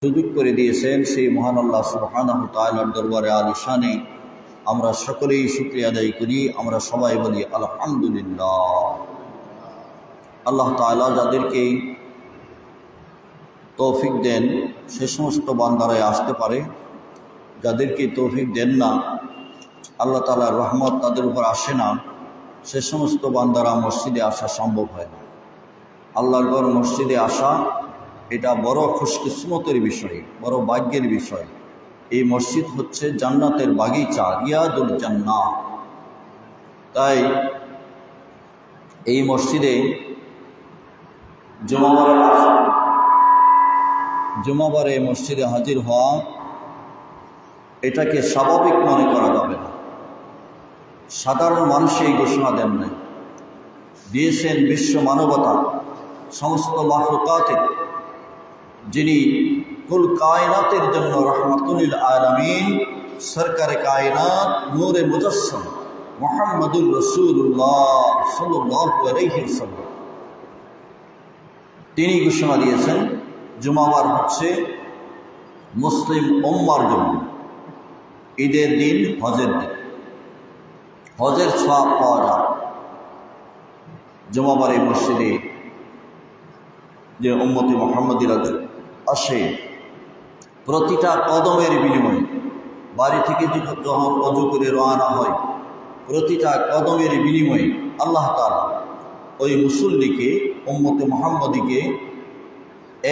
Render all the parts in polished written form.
সুযোগ করে দিয়েছেন সেই মহান আল্লাহ সুবহানাহু ওয়া তাআলার দরবারে আলিশানে আমরা সকলেই শুকরিয়া আদায় করি। আমরা সবাই বলি আলহামদুলিল্লাহ। আল্লাহ তাআলা যাদেরকে তৌফিক দেন সে সমস্ত বান্দারাই আসতে পারে, যাদেরকে তৌফিক দেন না, আল্লাহ তাআলার রহমত তাদের উপর আসে না, সে সমস্ত বান্দারা মসজিদে আসা সম্ভব হয় না। আল্লাহর ঘর মসজিদে আসা এটা বড় খুশকিসমতের বিষয়, বড় ভাগ্যের বিষয়। এই মসজিদ হচ্ছে জান্নাতের বাগিচা, রিয়াদুল জান্নাহ। তাই এই মসজিদে জুমাবারে মসজিদে হাজির হওয়া এটাকে স্বাভাবিক মনে করা যাবে না। সাধারণ মানুষ এই ঘোষণা দেন নাই, দিয়েছেন বিশ্ব মানবতা, সমস্ত মাখলুকাতের, যিনি কুল কায়নাতের জন্য রহমাতুল আলামিন, সরকারে কায়নাত, নূরে মুজাসসাম মুহাম্মদুর রাসূলুল্লাহ সাল্লাল্লাহু আলাইহি ওয়াসাল্লাম, তিনি ঘোষণা দিয়েছেন জুমাবার হচ্ছে মুসলিম উম্মার জন্য ঈদের দিন, হজের দিন। হজের সওয়াব পাওয়া যায় জুমাবারে মসজিদে যে উম্মতে মুহাম্মাদিরা আসে, প্রতিটা কদমের বিনিময়ে, বাড়ি থেকে যখন অজু করে রওনা হয়, প্রতিটা কদমের বিনিময়ে আল্লাহ তাআলা ওই মুসল্লিকে, উম্মতে মুহাম্মাদিকে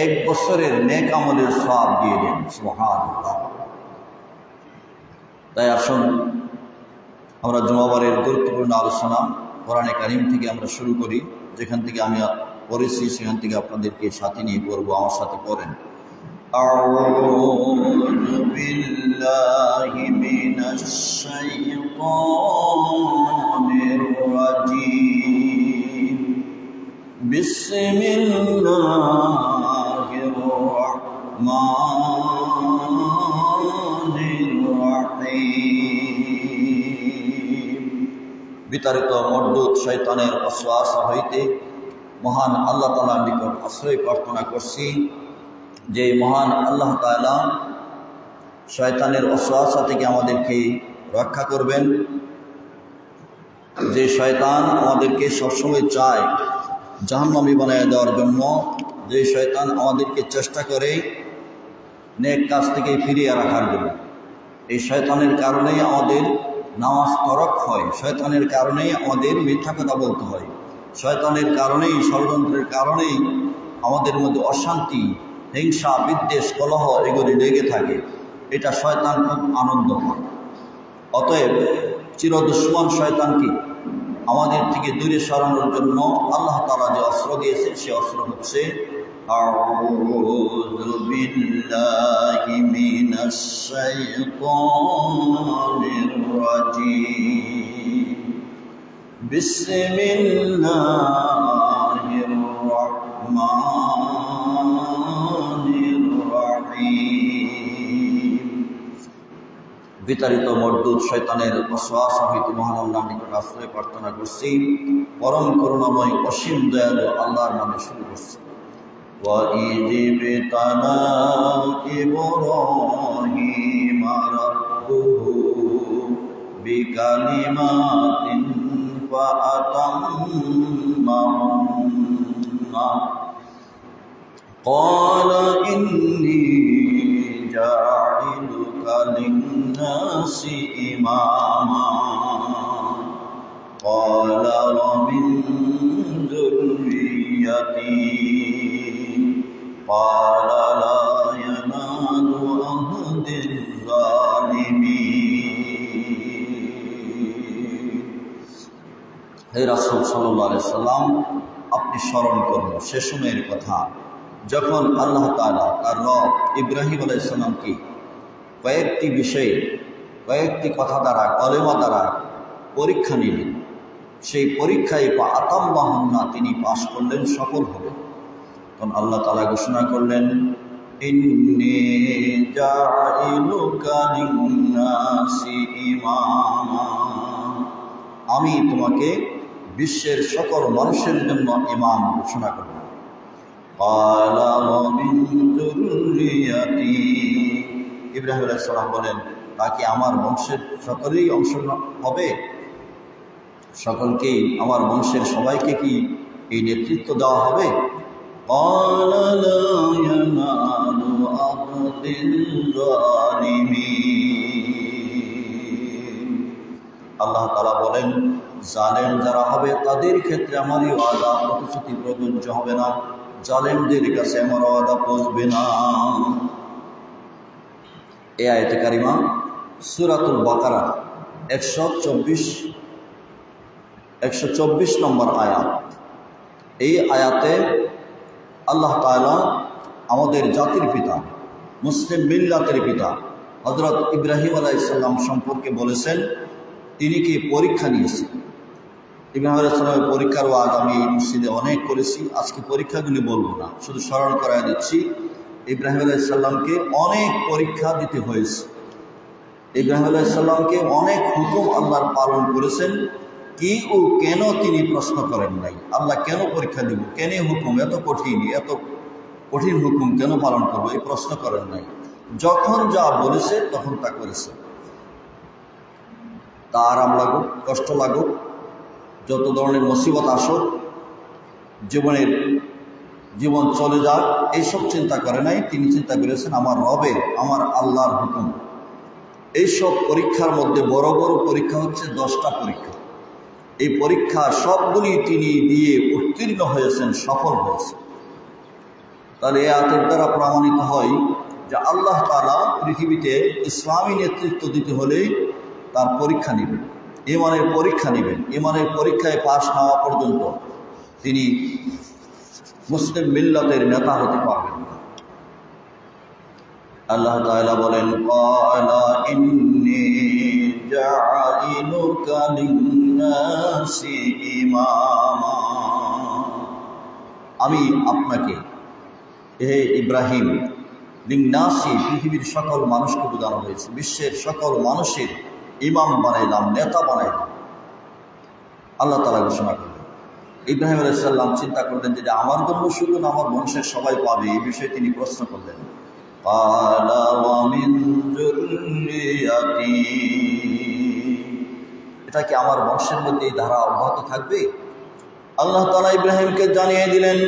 1 বছরের নেক আমলের সওয়াব দিয়ে দেন। সুবহানাল্লাহ। তাই আসুন আমরা জুমাবারের গুরুত্বপূর্ণ আলোচনা কোরআনে কারীম থেকে আমরা শুরু করি। যেখান থেকে আমি পড়েছি সেখান থেকে আপনাদেরকে সাথে নিয়ে পড়বো, আমার সাথে পড়েন। আউযু বিল্লাহি মিনাশ শাইতানির রাজীম। বিসমিল্লাহির রাহমানির রাহিম। বিতাড়িত মরদুদ শয়তানের ওয়াসওয়াসা হইতে মহান আল্লাহ তাআলার নিকট আশ্রয় প্রার্থনা করছি যে মহান আল্লাহ তাআলা শয়তানের ওয়াসওয়াসা থেকে আমাদেরকে রক্ষা করবেন। যে শয়তান আমাদেরকে সবসময় চায় জাহান্নামী বানিয়ে দেওয়ার জন্য, যে শয়তান আমাদেরকে চেষ্টা করে নেক কাজ থেকে ফিরিয়ে রাখার জন্য, এই শয়তানের কারণেই আমাদের নামাজ তরক হয়, শয়তানের কারণেই আমাদের মিথ্যা কথা বলতে হয়, শয়তানের কারণেই, ষড়যন্ত্রের কারণেই আমাদের মধ্যে অশান্তি, হিংসা, বিদ্বেষ, কলহ এগুলি লেগে থাকে। এটা শয়তান খুব আনন্দ পায়। অতএব চিরদুশ্মন শয়তানকে আমাদের থেকে দূরে সরানোর জন্য আল্লাহ তাআলা যে অস্ত্র দিয়েছে সে অস্ত্র হচ্ছে আউযু বিল্লাহি মিনাশ শাইতানির রাজীম। বিসমিল্লাহির রাহমানির রাহিম। বিতাড়িত মরদুদ শয়তানের ওয়াসওয়াসা হইতে মহান আল্লাহর নিকট আশ্রয় প্রার্থনা করছি। পরম করুণাময় অসীম দয়ালু আল্লাহর নামে শুরু করছি। وَإِذِ ابْتَلَى إِبْرَاهِيمَ رَبُّهُ بِكَلِمَاتٍ فَأَتَمَّهُنَّ قَالَ إِنِّي جَاعِلُكَ لِلنَّاسِ إِمَامًا قَالَ وَمِنْ ذُرِّيَّتِي قال لا ينال عهد الظالمين। হে রাসূল সাল্লাল্লাহু আলাইহি সাল্লাম, আপনি স্মরণ করুন সে সময়ের কথা যখন আল্লাহ তাআলা তার রব ইব্রাহিম আলাইহিস সালামকে কয়েকটি বিষয়ে, কয়েকটি কথা দ্বারা, কলেমা দ্বারা পরীক্ষা নিলেন। সেই পরীক্ষায় আতাম্মাহুন্না, তিনি পাশ করলেন, সফল হলেন। তখন আল্লাহ তাআলা ঘোষণা করলেন ইন্নী জাইলুকা লিন্নাসি ইমামা, আমি তোমাকে বিশ্বের সকল মানুষের জন্য ইমাম ঘোষণা করব। قال ومن ذريتي ইব্রাহিম আলাইহিস সালাম বলেন, তা কি আমার বংশের সকলেই অংশ হবে? সকলকেই, আমার বংশের সবাইকে কি এই নেতৃত্ব দেওয়া হবে? قال لا ينال عهد الظالمين আল্লাহ তাআলা বলেন, জালেম যারা হবে তাদের ক্ষেত্রে আমারই ওয়াদা প্রতিশ্রুতি প্রযোজ্য হবে না, জালেমদের কাছে আমার ওয়াদা পৌঁছবে না। এই আয়াতে কারিমা সূরাতুল বাকারা 124 নম্বর আয়াত। এই আয়াতে আল্লাহ তাআলা আমাদের জাতির পিতা, মুসলিম মিল্লাতের পিতা হযরত ইব্রাহিম আলাইহিস সালাম সম্পর্কে বলেছেন, তিনি কি পরীক্ষা নিয়েছেন। ইব্রাহিম আলাইহিস সালামের পরীক্ষার ওয়াজ আমি এই মসজিদে অনেক করেছি, আজকে পরীক্ষাগুলি বলবো না, শুধু স্মরণ করায় দিচ্ছি। ইব্রাহিম আলাইহিস সালামকে অনেক পরীক্ষা দিতে হয়েছে। ইব্রাহিম আলাইহিস সালামকে অনেক হুকুম আল্লাহর পালন করেছেন, কি ও কেন তিনি প্রশ্ন করেন নাই। আল্লাহ কেন পরীক্ষা দিব, কেন হুকুম এত কঠিন হুকুম কেন পালন করবো, এই প্রশ্ন করেন নাই। যখন যা বলেছে তখন তা করেছে। তা আরাম লাগুক, কষ্ট লাগুক, যত ধরনের মুসিবত আসুক, জীবন চলে যাক, এইসব চিন্তা করে নাই। তিনি চিন্তা করেছেন আমার রবের, আমার আল্লাহর হুকুম। এইসব পরীক্ষার মধ্যে বড় বড় পরীক্ষা হচ্ছে 10টা পরীক্ষা। এই পরীক্ষা সবগুলি তিনি দিয়ে উত্তীর্ণ হয়েছেন, সফল হয়েছেন। তাহলে এই আয়াতের দ্বারা প্রমাণিত হয় যে আল্লাহ তাআলা পৃথিবীতে ইসলামী নেতৃত্ব দিতে হলে তার পরীক্ষা নেবেন, ঈমানের পরীক্ষা নেবেন। ঈমানের পরীক্ষায় পাশ না হওয়া পর্যন্ত তিনি মুসলিম মিল্লাতের নেতা হতে পারবেন না। আল্লাহ তাআলা বলেন, ক্বালা ইন্নী জাআইলুকা লিন-নাসি ইমামা, আমি আপনাকে হে ইব্রাহিম, লিন-নাসি পৃথিবীর সকল মানুষকে বোঝানো হয়েছে, বিশ্বের সকল মানুষের ইমাম বানাইলাম, নেতা বানাইলাম। আল্লাহ তাআলা ঘোষণা করলেন। ইব্রাহিম আলাইহিস সালাম চিন্তা করলেন যে আমার জন্য শুধু না, আমার বংশের সবাই পাবে। এই বিষয়ে তিনি প্রশ্ন করলেন, ক্বালা ওয়া মিন যুররিয়াতি, এটা কি আমার বংশের মধ্যে এই ধারা অব্যাহত থাকবে? আল্লাহ তাআলা ইব্রাহিমকে জানিয়ে দিলেন,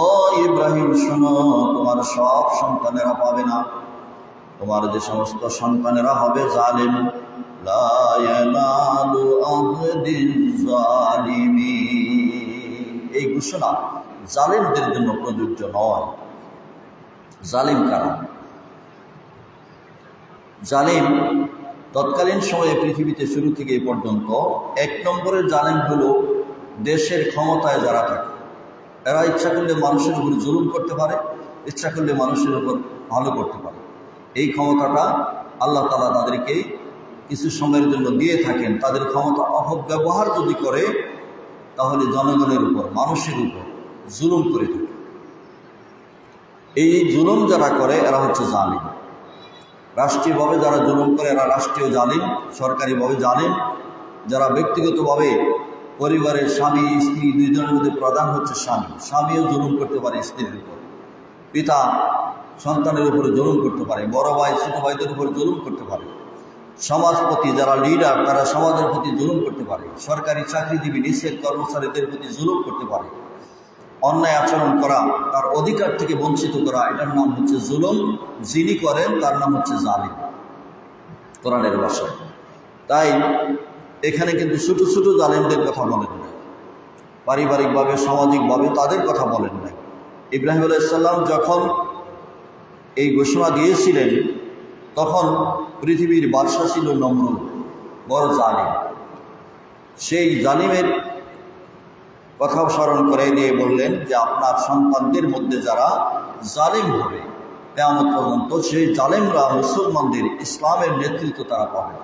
ও ইব্রাহিম শোনো, তোমার সব সন্তানেরা পাবে না। তোমার যে সমস্ত সন্তানেরা হবে জালেম, লা ইয়ানালু আহদিজ জালিমিন, এই ঘোষণা জালেমদের জন্য প্রযোজ্য নয়। জালিম কারা? জালিম তৎকালীন সময়ে পৃথিবীতে শুরু থেকে এ পর্যন্ত 1 নম্বরের জালিম হলো দেশের ক্ষমতায় যারা থাকে। এরা ইচ্ছা করলে মানুষের উপর জুলুম করতে পারে, ইচ্ছা করলে মানুষের উপর ভালো করতে পারে। এই ক্ষমতাটা আল্লাহ তাআলা তাদেরকে কিছু সময়ের জন্য দিয়ে থাকেন। তাদের ক্ষমতা অপব্যবহার যদি করে তাহলে জনগণের উপর, মানুষের উপর জুলুম করে থাকে। এই জুলুম যারা করে এরা হচ্ছে জালিম। রাষ্ট্রীয়ভাবে যারা জুলুম করে এরা রাষ্ট্রীয় জালিম, সরকারিভাবে জালিম। যারা ব্যক্তিগতভাবে পরিবারের স্বামী স্ত্রী দুইজনের মধ্যে প্রধান হচ্ছে স্বামী, স্বামীও জুলুম করতে পারে স্ত্রীর উপর, পিতা সন্তানের উপরে জুলুম করতে পারে, বড় ভাই ছোট ভাইদের উপর জুলুম করতে পারে, সমাজপতি যারা লিডার তারা সমাজের প্রতি জুলুম করতে পারে, সরকারি চাকরিজীবী নিষেধ কর্মচারীদের প্রতি জুলুম করতে পারে। অন্যায় আচরণ করা, তার অধিকার থেকে বঞ্চিত করা, এটার নাম হচ্ছে জুলুম। যিনি করেন তার নাম হচ্ছে জালিম কোরআনের ভাষায়। তাই এখানে কিন্তু ছোট ছোট জালিমদের কথা বলেন নাই, পারিবারিকভাবে সামাজিকভাবে তাদের কথা বলেন নাই। ইব্রাহিম আলাইহিস সালাম যখন এই ঘোষণা দিয়েছিলেন তখন পৃথিবীর বাদশা ছিল নমরুদ, বড় জালিম। সেই জালিমের কথাও স্মরণ করে দিয়ে বললেন যে আপনার সন্তানদের মধ্যে যারা জালিম হবে কিয়ামত পর্যন্ত, সেই জালিমরা মুসলমানদের ইসলামের নেতৃত্ব তারা পাবে।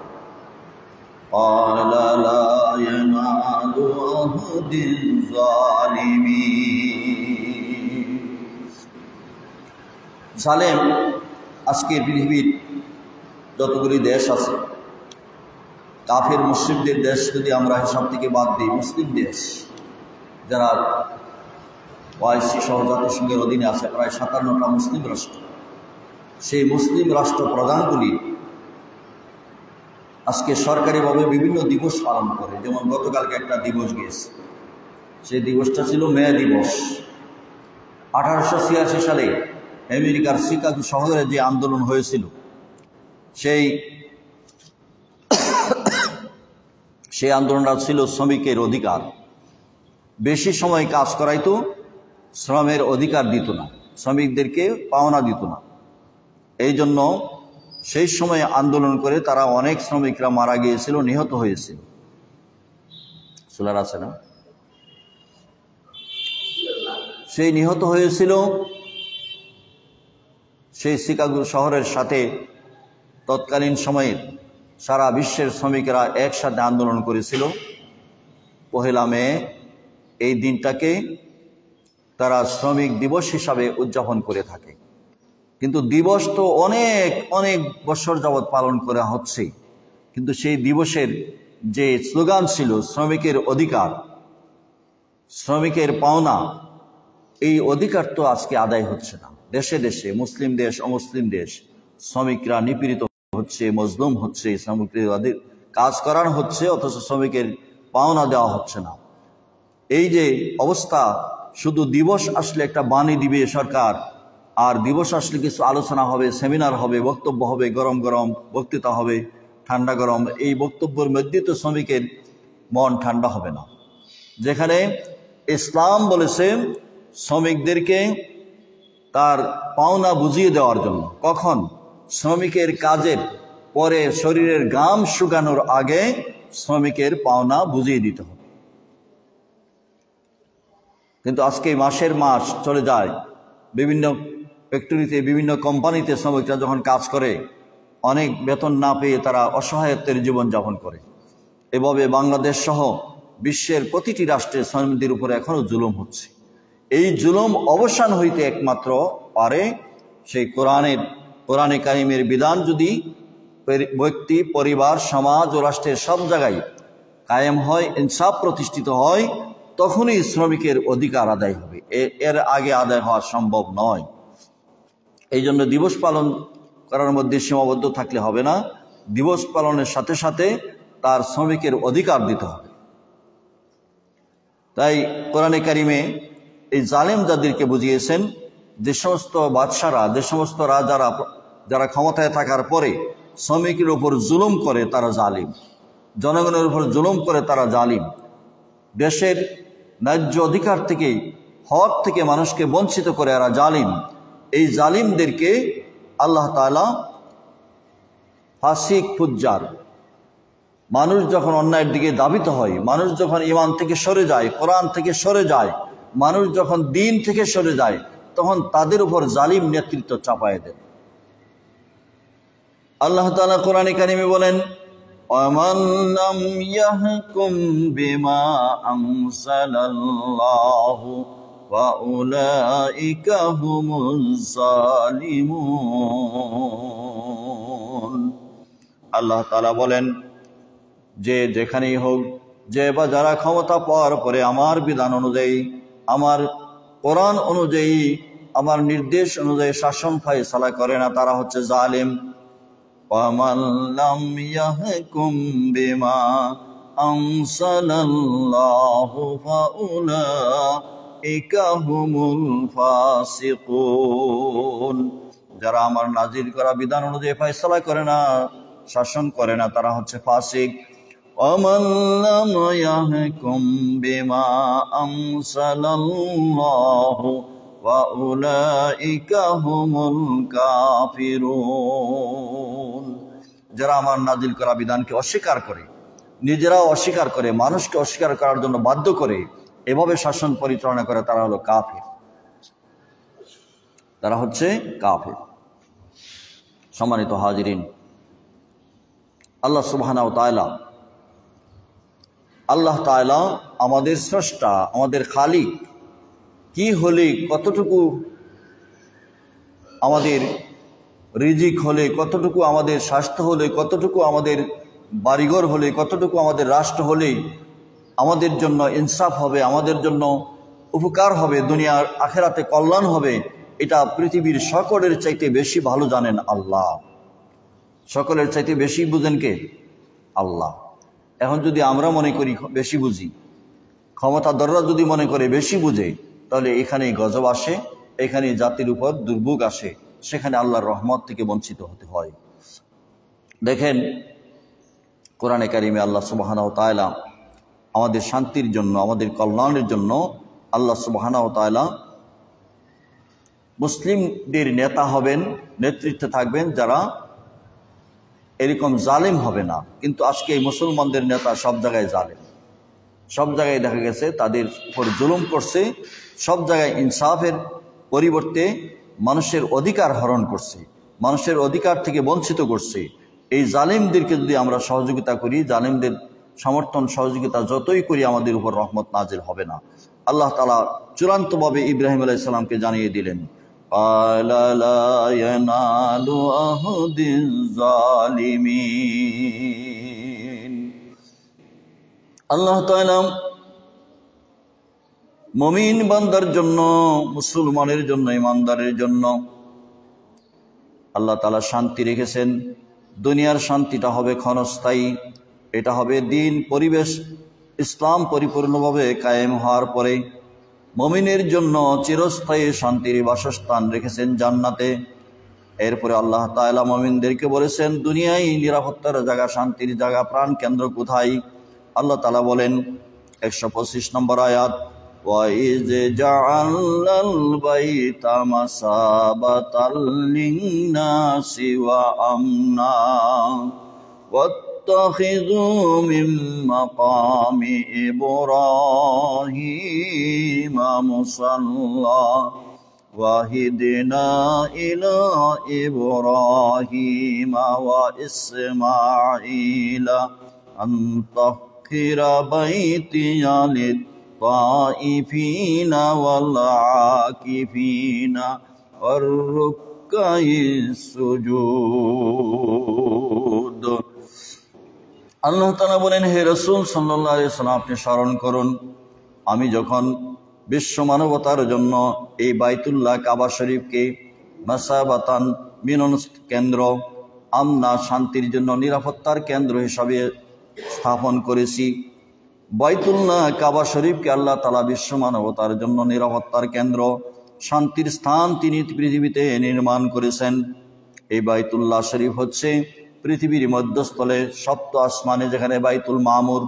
জালেম আজকের পৃথিবীর যতগুলি দেশ আছে, কাফের মুসলিমদের দেশ যদি আমরা হিসাব থেকে বাদ দিই, মুসলিম দেশ যারা OIC সহ জাতিসংঘের অধীনে আছে প্রায় 57টা মুসলিম রাষ্ট্র। সেই মুসলিম রাষ্ট্র প্রধানগুলি আজকে সরকারিভাবে বিভিন্ন দিবস পালন করে। যেমন গতকালকে একটা দিবস গিয়েছে, সেই দিবসটা ছিল মে দিবস। 1886 সালে আমেরিকার শিকাগো শহরে যে আন্দোলন হয়েছিল, সেই আন্দোলনটা ছিল শ্রমিকের অধিকার। বেশি সময় কাজ করাইতো, শ্রমের অধিকার দিত না, শ্রমিকদেরকে পাওনা দিত না। এই জন্য সেই সময় আন্দোলন করে তারা অনেক শ্রমিকরা মারা গিয়েছিল, নিহত হয়েছিল। সোলার আছে না? সেই নিহত হয়েছিল সেই শিকাগো শহরের সাথে তৎকালীন সময়ে সারা বিশ্বের শ্রমিকেরা একসাথে আন্দোলন করেছিল। 1 মে এই দিনটাকে তারা শ্রমিক দিবস হিসাবে উদযাপন করে থাকে। কিন্তু দিবস তো অনেক অনেক বছর যাবৎ পালন করা হচ্ছে, কিন্তু সেই দিবসের যে স্লোগান ছিল শ্রমিকের অধিকার, শ্রমিকের পাওনা, এই অধিকার তো আজকে আদায় হচ্ছে না। দেশে দেশে, মুসলিম দেশ অমুসলিম দেশ, শ্রমিকরা নিপীড়িত হচ্ছে, মজলুম হচ্ছে, শ্রমিকদের কাজ করানো হচ্ছে, অথচ শ্রমিকের পাওনা দেওয়া হচ্ছে না। এই যে অবস্থা, শুধু দিবস আসলে একটা বাণী দিবে সরকার, আর দিবস আসলে কিছু আলোচনা হবে, সেমিনার হবে, বক্তব্য হবে, গরম গরম বক্তৃতা হবে, ঠান্ডা গরম, এই বক্তব্যের মধ্যে তো শ্রমিকের মন ঠান্ডা হবে না। যেখানে ইসলাম বলেছে শ্রমিকদেরকে তার পাওনা বুঝিয়ে দেওয়ার জন্য, কখন? শ্রমিকের কাজের পরে শরীরের ঘাম শুকানোর আগে শ্রমিকের পাওনা বুঝিয়ে দিতে হবে। কিন্তু আজকে মাসের মাস চলে যায়, বিভিন্ন ফ্যাক্টরিতে, বিভিন্ন কোম্পানিতে শ্রমিকরা যখন কাজ করে, অনেক বেতন না পেয়ে তারা অসহায়ত্বের জীবনযাপন করে। এভাবে বাংলাদেশ সহ বিশ্বের প্রতিটি রাষ্ট্রে শ্রমিকদের উপরে এখনও জুলুম হচ্ছে। এই জুলুম অবসান হইতে একমাত্র পারে সেই কোরআনে কারিমের বিধান যদি ব্যক্তি, পরিবার, সমাজ ও রাষ্ট্রের সব জায়গায় কায়েম হয়, ইনসাফ প্রতিষ্ঠিত হয়, তখনই শ্রমিকের অধিকার আদায় হবে। এর আগে আদায় হওয়া সম্ভব নয়। এই জন্য দিবস পালন করার মধ্যে সীমাবদ্ধ থাকলে হবে না, দিবস পালনের সাথে সাথে তার শ্রমিকের অধিকার দিতে হবে। তাই কোরআনে কারিমে এই জালেম যাদেরকে বুঝিয়েছেন, যে সমস্ত বাদশারা, যে সমস্ত রাজারা, যারা ক্ষমতায় থাকার পরে শ্রমিকের উপর জুলুম করে তারা জালিম, জনগণের উপর জুলুম করে তারা জালিম, দেশের ন্যায্য অধিকার থেকে, হক থেকে মানুষকে বঞ্চিত করে এরা জালিম। এই জালিমদেরকে আল্লাহ তাআলা ফাসিক, ফুজ্জার, মানুষ যখন অন্যায়ের দিকে ধাবিত হয়, মানুষ যখন ঈমান থেকে সরে যায়, কোরআন থেকে সরে যায়, মানুষ যখন দিন থেকে সরে যায়, তখন তাদের উপর জালিম নেতৃত্ব চাপায় দেন। আল্লাহ তাআলা কোরআনে কারিমে বলেন, وَمَن لَّمْ يَحْكُم بِمَا أَنزَلَ اللَّهُ فَأُولَٰئِكَ هُمُ الظَّالِمُونَ। আল্লাহ তাআলা বলেন যে যেখানেই হোক, যে বা যারা ক্ষমতা পাওয়ার পরে আমার বিধান অনুযায়ী, আমার কোরআন অনুযায়ী, আমার নির্দেশ অনুযায়ী শাসন ফায়সালা করে না, তারা হচ্ছে জালিম। وَمَن لَّمْ يَحْكُم بِمَا أَنزَلَ اللَّهُ فَأُولَٰئِكَ هُمُ الْفَاسِقُونَ। যারা আমার নাজিল করা বিধান অনুযায়ী ফয়সালা করে না, শাসন করে না, তারা হচ্ছে ফাসিক। وَمَن لَّمْ يَحْكُم بِمَا أَنزَلَ اللَّهُ وَأُولَٰئِكَ هُمُ الْكَافِرُونَ। যারা আমার নাজিল করা বিধানকে অস্বীকার করে, নিজেরাও অস্বীকার করে, মানুষকে অস্বীকার করার জন্য বাধ্য করে, এভাবে শাসন পরিচালনা করে, তারা হলো কাফির, তারা হচ্ছে কাফির। সম্মানিত হাজিরিন, আল্লাহ সুবহানাহু ওয়া তাআলা, আল্লাহ তাআলা আমাদের স্রষ্টা, আমাদের খালিক। কি হলে, কতটুকু আমাদের রিজিক হলে, কতটুকু আমাদের স্বাস্থ্য হলে, কতটুকু আমাদের বাড়িঘর হলে, কতটুকু আমাদের রাষ্ট্র হলে আমাদের জন্য ইনসাফ হবে, আমাদের জন্য উপকার হবে, দুনিয়ার আখেরাতে কল্যাণ হবে, এটা পৃথিবীর সকলের চাইতে বেশি ভালো জানেন আল্লাহ। সকলের চাইতে বেশি বুঝেন কে? আল্লাহ। এখন যদি আমরা মনে করি বেশি বুঝি, ক্ষমতাধররা যদি মনে করে বেশি বুঝে, তাহলে এখানেই গজব আসে, এখানে জাতির উপর দুর্ভোগ আসে, সেখানে আল্লাহর রহমত থেকে বঞ্চিত হতে হয়। দেখেন কোরআনে কারিমে আল্লাহ সুবহানাহু ওয়া তাআলা আমাদের শান্তির জন্য, আমাদের কল্যাণের জন্য আল্লাহ সুবহানাহু ওয়া তাআলা মুসলিমদের নেতা হবেন, নেতৃত্বে থাকবেন যারা এরকম জালেম হবে না। কিন্তু আজকে এই মুসলমানদের নেতা সব জায়গায় জালেম, সব জায়গায় দেখা গেছে তাদের উপর জুলুম করছে, সব জায়গায় ইনসাফের পরিবর্তে মানুষের অধিকার হরণ করছে, মানুষের অধিকার থেকে বঞ্চিত করছে। এই জালিমদেরকে যদি আমরা সহযোগিতা করি, জালিমদের সমর্থন সহযোগিতা যতই করি, আমাদের উপর রহমত নাজিল হবে না। আল্লাহ তাআলা চূড়ান্তভাবে ইব্রাহিম আলাইহিস সালামকে জানিয়ে দিলেন, ক্বালা লা ইয়ানালু আহদিজ জালিমিন। আল্লাহ তাআলা মুমিন বান্দার জন্য, মুসলমানের জন্য, ইমানদারের জন্য আল্লাহ তাআলা শান্তি রেখেছেন। দুনিয়ার শান্তিটা হবে ক্ষণস্থায়ী, এটা হবে দিন, পরিবেশ, ইসলাম পরিপূর্ণভাবে কায়েম হওয়ার পরে। মুমিনের জন্য চিরস্থায়ী শান্তির বাসস্থান রেখেছেন জান্নাতে। এরপরে আল্লাহ তাআলা মুমিনদেরকে বলেছেন দুনিয়ায় নিরাপত্তার জায়গা, শান্তির জায়গা, প্রাণ কেন্দ্র কোথায়? আল্লাহ তাআলা বলেন 125 নম্বর আয়াত, وَإِذْ جَعَلْنَا الْبَيْتَ مَثَابَةً لِلنَّاسِ وَأَمْنًا وَاتَّخِذُوا مِن مَّقَامِ إِبْرَاهِيمَ مُصَلًّى وَعَهِدْنَا إِلَى إِبْرَاهِيمَ وَإِسْمَاعِيلَ أَن طَهِّرَ بَيْتِيَ لِلطَّائِفِينَ وَالْعَاكِفِينَ وَالرُّكَّعِ السُّجُودِ। আল্লাহ তাআলা বলেন, হে রাসূল সাল্লাল্লাহু আলাইহি ওয়াসাল্লাম, আপনি স্মরণ করুন আমি যখন বিশ্ব মানবতার জন্য এই বাইতুল্লাহ কাবা শরীফকে মাসাবাতান, মিলন কেন্দ্র, আমনা, শান্তির জন্য নিরাপত্তার কেন্দ্র হিসাবে স্থাপন করেছি। বাইতুল্লাহ কাবা শরীফকে আল্লাহ তাআলা বিশ্ব মানবতার জন্য নিরাপত্তার কেন্দ্র, শান্তির স্থান তিনি পৃথিবীতে নির্মাণ করেছেন। এই বাইতুল্লাহ শরীফ হচ্ছে পৃথিবীর মধ্যস্থলে, সপ্ত আসমানে যেখানে বাইতুল মামুর,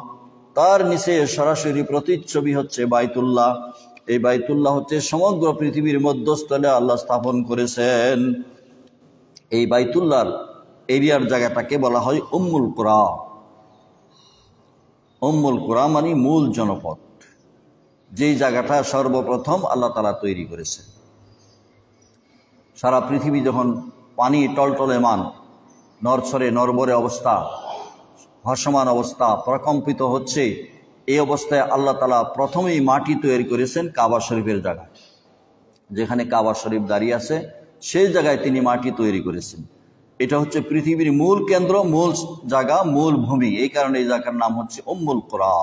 তার নিচে সরাসরি প্রতিচ্ছবি হচ্ছে বাইতুল্লাহ। এই বাইতুল্লাহ হচ্ছে সমগ্র পৃথিবীর মধ্যস্থলে আল্লাহ স্থাপন করেছেন। এই বাইতুল্লাহর এরিয়ার জায়গাটাকে বলা হয় উম্মুল কুরা। উম্মুল কুরা মানে মূল জনপদ, যেই জায়গাটা সর্বপ্রথম আল্লাহ তাআলা তৈরি করেছেন। সারা পৃথিবী যখন পানি টলটলেমান, নরছরে নরবরে অবস্থা, ভাসমান অবস্থা, প্রকম্পিত হচ্ছে, এই অবস্থায় আল্লাহ তাআলা প্রথমেই মাটি তৈরি করেছেন কাবা শরীফের জায়গায়। যেখানে কাবা শরীফ দাঁড়িয়ে আছে সেই জায়গায় তিনি মাটি তৈরি করেছেন। এটা হচ্ছে পৃথিবীর মূল কেন্দ্র, মূল জায়গা, মূল ভূমি। এই কারণে এই জায়গার নাম হচ্ছে উম্মুল কুরা।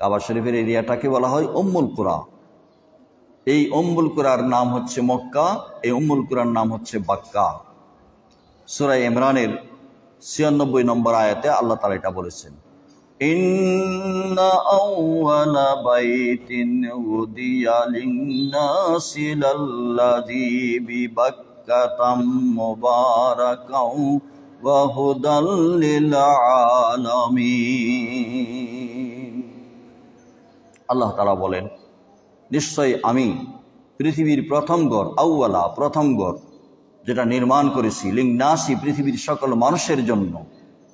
কাবা শরীফের এরিয়াটাকে বলা হয় উম্মুল কুরা। এই উম্মুল কুরার নাম হচ্ছে মক্কা, এই উম্মুল কুরার নাম হচ্ছে বাক্কা। সূরা ইমরানের 96 নম্বর আয়াতে আল্লাহ তাআলা এটা বলেছেন, ইন্না আউওয়ালা বাইতিন উদিয়া লিন-নাসি লাল্লাযী বিবাক্কাতাম মুবারাকাও ওয়া হুদাল লিল আলামিন। আল্লাহ তাআলা বলেন, নিশ্চয় আমি পৃথিবীর প্রথম ঘর, আউওয়ালা প্রথম ঘর যেটা নির্মাণ করেছি, লিন-নাসি পৃথিবীর সকল মানুষের জন্য,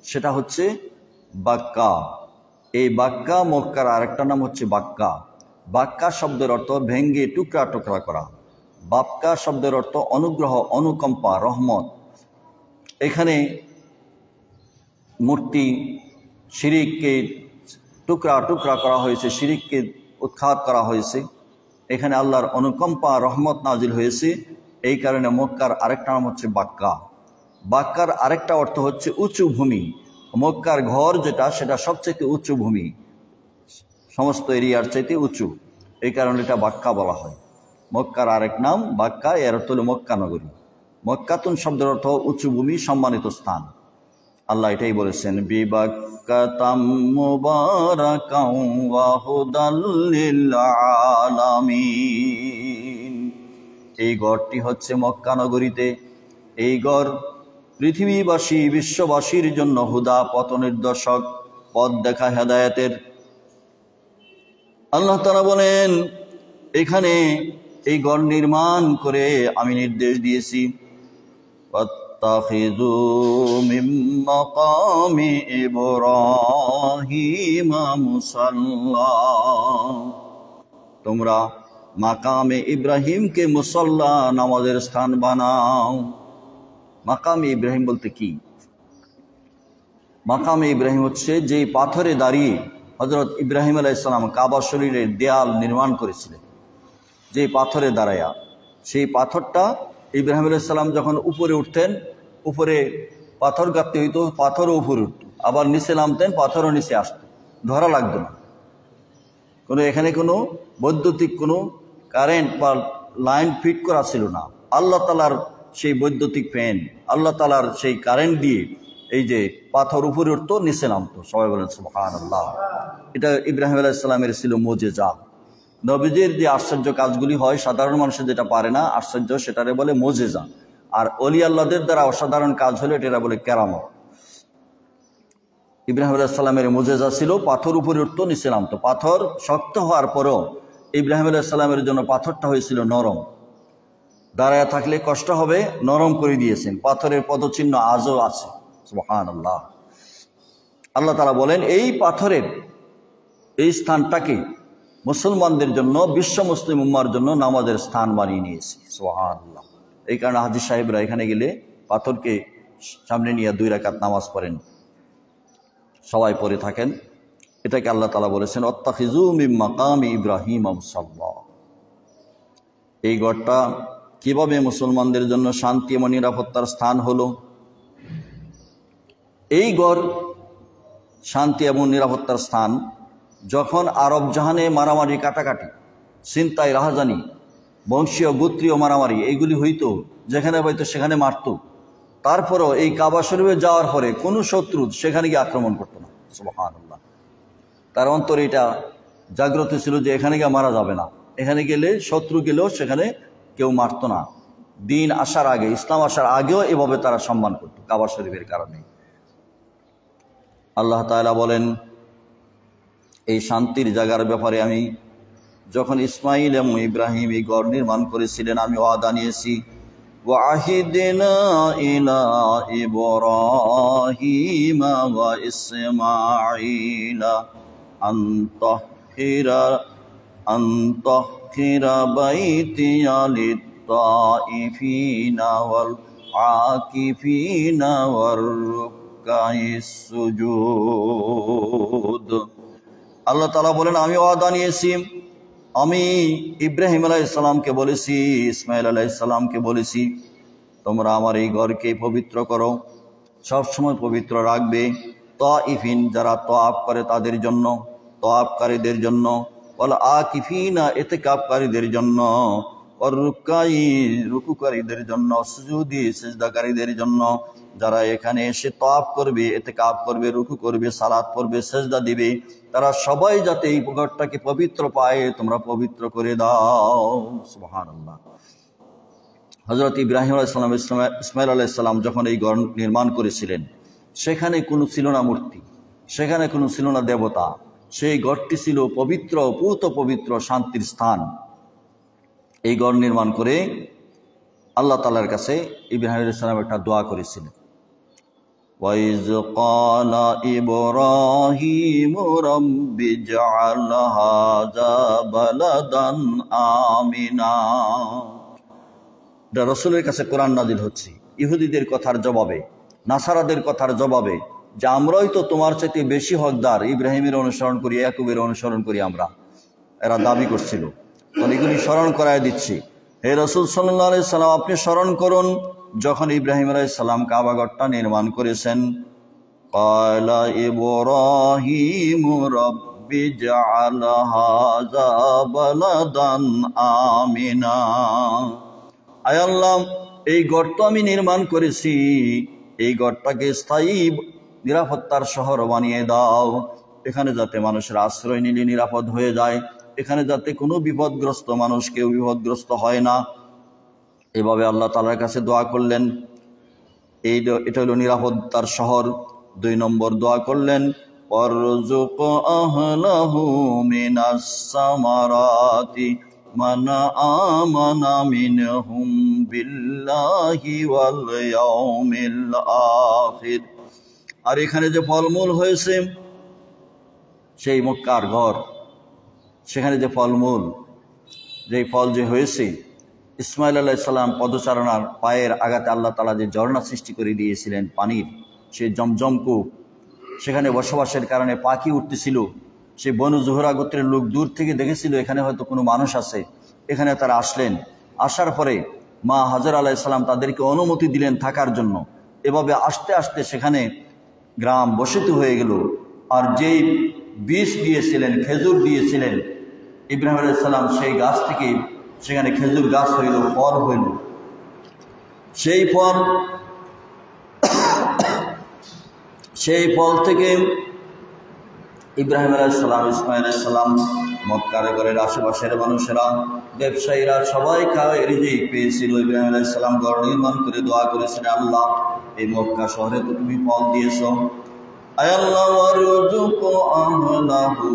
সেটা হচ্ছে বাক্কা। এই বাক্কা মক্কার আরেকটা নাম হচ্ছে বাক্কা। বাক্কা শব্দের অর্থ ভেঙ্গে টুকরা টুকরা করা। বাক্কা শব্দের অর্থ অনুগ্রহ, অনুকম্পা, রহমত। এখানে মূর্তি, শিরিককে টুকরা টুকরা করা হয়েছে, শিরিককে উৎখাত করা হয়েছে। এখানে আল্লাহর অনুকম্পা, রহমত নাজিল হয়েছে। এই কারণে মক্কার আরেকটা নাম হচ্ছে বাক্কা। বাক্কার আরেকটা অর্থ হচ্ছে উঁচু ভূমি। মক্কার ঘর যেটা, সেটা সবচেয়ে উঁচু ভূমি, সমস্ত এরিয়ার চাইতে উঁচু। এই কারণে এটা বাক্কা বলা হয়। মক্কার আরেক নাম বাক্কা, এর অর্থ হল মক্কা নগরী। মক্কাতুন শব্দের অর্থ উঁচু ভূমি, সম্মানিত স্থান। আল্লাহ এটাই বলেছেন, বিবাক্কাতাম মুবারাকাও ওয়া হুদাল লিল আলামিন। এই গড়টি হচ্ছে মক্কা নগরীতে। এই গড় পৃথিবীবাসী, বিশ্ববাসীর জন্য হুদা, পথ নির্দেশক, পথ দেখা, হেদায়েতের। আল্লাহ তাআলা বলেন, এখানে এই গড় নির্মাণ করে আমি নির্দেশ দিয়েছি, ওয়াত্তাখিযু মিন মাকামি ইব্রাহিম মুসাল্লা। তোমরা মাকামে ইব্রাহিমকে মুসাল্লা, নামাজের স্থান বানাও। মাকামে ইব্রাহিম বলতে কি? মাকামে ইব্রাহিম হচ্ছে যেই পাথরে দাঁড়িয়ে হযরত ইব্রাহিম আলাইহিস সালাম কাবা শরীরের দেয়াল নির্মাণ করেছিলেন। যেই পাথরে দাঁড়ায়া, সেই পাথরটা ইব্রাহিম আলাইহিস সালাম যখন উপরে উঠতেন, উপরে পাথর গাঁথতে হইতো, পাথরও উপরে উঠত, আবার নিচে নামতেন, পাথরও নিচে আসতো, ধরা লাগতো না। এখানে কোনো বৈদ্যুতিক কোনো কারেন্ট বা লাইন ফিট করা ছিল না। আল্লাহ তাআলার সেই বৈদ্যুতিক ফ্যান, আল্লাহ তাআলার সেই কারেন্ট দিয়ে এই যে পাথর উপরে উঠতো, নিচে নামতো। সবাই বলেন সুবহানাল্লাহ। এটা ইব্রাহিম আলাইহিস সালামের ছিল মুজিজা। নবীজির যে আশ্চর্য কাজগুলি হয়, সাধারণ মানুষের যেটা পারে না আশ্চর্য, সেটারে বলে মুজিজা। আর ওলি আল্লাহদের দ্বারা অসাধারণ কাজ হলে এটা বলে কেরামত। ইব্রাহিম আলাইহিস সালামের মুজিজা ছিল পাথর উপরে উঠতো, নিচে নামতো। পাথর শক্ত হওয়ার পরও ইব্রাহিম আলাইহিস সালামের জন্য পাথরটা হয়েছিল নরম। দাঁড়ায় থাকলে কষ্ট হবে, নরম করে দিয়েছেন। পাথরের পদচিহ্ন আজও আছে। সুবহানাল্লাহ। আল্লাহ তাআলা বলেন, এই পাথরের এই স্থানটাকে মুসলমানদের জন্য, বিশ্ব মুসলিম উম্মার জন্য নামাজের স্থান বানিয়ে নিয়েছি। সুবহানাল্লাহ। এই কারণে হাজী সাহেবরা এখানে গেলে পাথরকে সামনে নিয়ে 2 রাকাত নামাজ পড়েন, সবাই পড়ে থাকেন। এটাকে আল্লাহ তাআলা বলেছেন, ওয়াত্তাখিযু মিন মাকামি ইব্রাহিম মুসাল্লা। এই গড়টা কিভাবে মুসলমানদের জন্য শান্তি এবং নিরাপত্তার স্থান হলো? এই গড় শান্তি এবং নিরাপত্তার স্থান যখন আরব জাহানে মারামারি, কাটাকাটি, ছিনতাই, রাহাজানি, বংশীয় গোত্রীয় মারামারি এইগুলি হইতো, যেখানে হয়তো সেখানে মারত, তারপরও এই কাবা শরীফে যাওয়ার পরে কোনো শত্রু সেখানে গিয়ে আক্রমণ করতো না। সুবহানাল্লাহ। তার অন্তরে এটা জাগ্রত ছিল যে এখানে গিয়ে মারা যাবে না, এখানে গেলে শত্রু গেলেও সেখানে কেউ মারত না। দিন আসার আগে, ইসলাম আসার আগেও এভাবে তারা সম্মান করত কাবা শরীফের কারণে। আল্লাহ তাআলা বলেন, এই শান্তির জায়গার ব্যাপারে আমি যখন ইসমাইল এবং ইব্রাহিম এই গড় নির্মাণ করেছিলেন, আমি ওয়াদা নিয়েছি, ওয়াহিদনা ইলা ইব্রাহিম ওয়া ইসমাঈল আনতাহিরা বাইতিয়া লিত-তাইফিনা ওয়াল আকিফিনা ওয়ার রুকআইস সুজুদ। আল্লাহ তাআলা বলেন, আমি ওয়াদা নিয়েছি, আমি ইব্রাহিম আলাইহিস সালামকে বলেছি, ইসমাইল আলাইহিস সালামকে বলেছি, তোমরা আমার এই ঘরকে পবিত্র করো, সবসময় পবিত্র রাখবে। তাইফিন, যারা তাওয়াফ করে তাদের জন্য, তাওয়াফকারীদের জন্য, ওয়াল আকিফিনা, ইতিকাফকারীদের জন্য, ওয়ার রুকআই, রুকুকারীদের জন্য, সুজুদি, সিজদাকারীদের জন্য। যারা এখানে এসে তাওয়াফ করবে, ইতিকাফ করবে, রুকু করবে, সালাত পড়বে, সিজদা দিবে, তারা সবাই যাতে এই ঘরটাকে পবিত্র পায়, তোমরা পবিত্র করে দাও। সুবহানাল্লাহ। হযরত ইব্রাহিম আলাইহিস সালাম, ইসমাইল আলাইহিস সালাম যখন এই ঘর নির্মাণ করেছিলেন, সেখানে কোনো ছিল না মূর্তি, সেখানে কোনো ছিল না দেবতা। সেই ঘরটি ছিল পবিত্র, পূত পবিত্র, শান্তির স্থান। এই ঘর নির্মাণ করে আল্লাহ তাআলার কাছে ইব্রাহিম আলাইহিস সালাম একটা দোয়া করেছিলেন, ওয়াইজ ক্বালা ইব্রাহিম রাব্বি জাআল হাযা বালাদান আমিনা। এটা রাসূলের কাছে কোরআন নাজিল হচ্ছে ইহুদিদের কথার জবাবে, নাসারাদের কথার জবাবে, যে আমরাই তো তোমার চাইতে বেশি হকদার, ইব্রাহিমের অনুসরণ করি, ইয়াকুবের অনুসরণ করি আমরা, এরা দাবি করছিল। তখন এগুলি স্মরণ করায় দিচ্ছি, হে রাসূল সাল্লাল্লাহু আলাইহি সাল্লাম, আপনি স্মরণ করুন যখন ইব্রাহিম আলাইহিস সালাম কাবা ঘরটা নির্মাণ করেছেন। ক্বালা ইব্রাহিম রব্বি জাআল হাযা বালাদান আমিনা। আয় আল্লাহ, এই গর্ত আমি নির্মাণ করেছি, এই গর্তটাকে স্থায়ী নিরাপত্তার শহর বানিয়ে দাও। এখানে যাতে মানুষের আশ্রয় নিলে নিরাপদ হয়ে যায়, এখানে যাতে কোনো বিপদগ্রস্ত মানুষ কেউ বিপদগ্রস্ত হয় না। এভাবে আল্লাহ তাআলার কাছে দোয়া করলেন। এটা হলো নিরাপত্তার শহর। 2 নম্বর দোয়া করলেন, ওয়ারযুক আহলাহু মিনাস সামারাতি মান আমানা মিনহুম বিল্লাহি ওয়াল ইয়াউমিল আখির। আর এখানে যে ফলমূল হয়েছে, সেই মক্কার ঘর, সেখানে যে ফলমূল, যেই ফল যে হয়েছে, ইসমাইল আলাইহিস সালাম পদচারণার পায়ের আঘাতে আল্লাহ তাআলা যে ঝর্ণা সৃষ্টি করে দিয়েছিলেন পানির, সেই জমজম কূপ, সেখানে বসবাসের কারণে পাখি উঠতেছিল। সেই বনু জুহরা গোত্রের লোক দূর থেকে দেখেছিল এখানে হয়তো কোনো মানুষ আছে, এখানে তারা আসলেন। আসার পরে মা হাজরা আলাইহিস সালাম তাদেরকে অনুমতি দিলেন থাকার জন্য। এভাবে আস্তে আস্তে সেখানে গ্রাম বসিত হয়ে গেল। আর যেই বীজ দিয়েছিলেন, খেজুর দিয়েছিলেন ইব্রাহিম আলাইহিস সালাম, সেই গাছ থেকে সেখানে খেজুর গাছ হইল, ফল হইল। সেই ফল থেকে ইব্রাহিম আলাইহিস সালাম, ইসমাঈল আলাইহিস সালাম, মক্কার ঘরের আশেপাশের মানুষেরা, ব্যবসায়ীরা সবাই খাওয়ার রিজিক পেয়েছিল। ইব্রাহিম আলাইহিস সালাম ঘর নির্মাণ করে দোয়া করেছেন, আল্লাহ এই মক্কা শহরে তো তুমি ফল দিয়েছ, আয় আল্লাহ ওয়ারযুক আহলাহু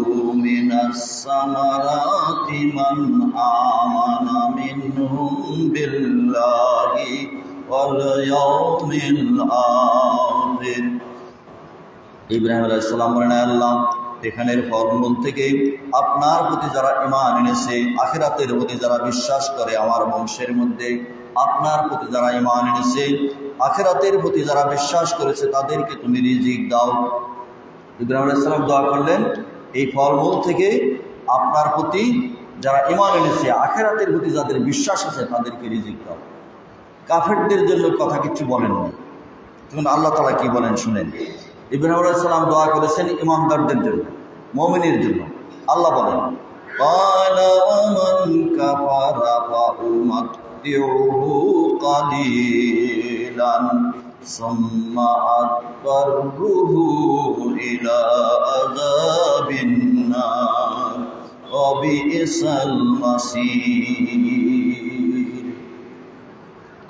মিনাস সামারাতি মান আমানা মিনহুম বিল্লাহি ওয়াল ইয়াউমিল আখির। ইব্রাহিম আলাইহিস সালাম বলেন, আল্লাহ এখানের ফলমূল থেকে আপনার প্রতি যারা ঈমান এনেছে, আখিরাতের প্রতি যারা বিশ্বাস করে, আমার বংশের মধ্যে আপনার প্রতি যারা ঈমান এনেছে, আখিরাতের প্রতি যারা বিশ্বাস করেছে, তাদেরকে তুমি রিজিক দাও। ইব্রাহিম আলাইহিস সালাম দোয়া করলেন, এই ফলমূল থেকে আপনার প্রতি যারা ঈমান এনেছে, আখিরাতের প্রতি যাদের বিশ্বাস আছে, তাদেরকে রিজিক দাও। কাফেরদের জন্য কথা কিছু বলেন না। তখন আল্লাহ তাআলা কি বলেন শুনেন। ইব্রাহিম আলাইহিস সালাম দোয়া করেছেন ঈমানদারদের জন্য, মুমিনের জন্য। আল্লাহ বলেন, ক্বালা ওয়ামান কাফারা ফাউমাত্তিউহু কালিলান সুম্মা আদতারহুহু ইলা আযাবিন নার ওয়া বিইসাল মাসীর।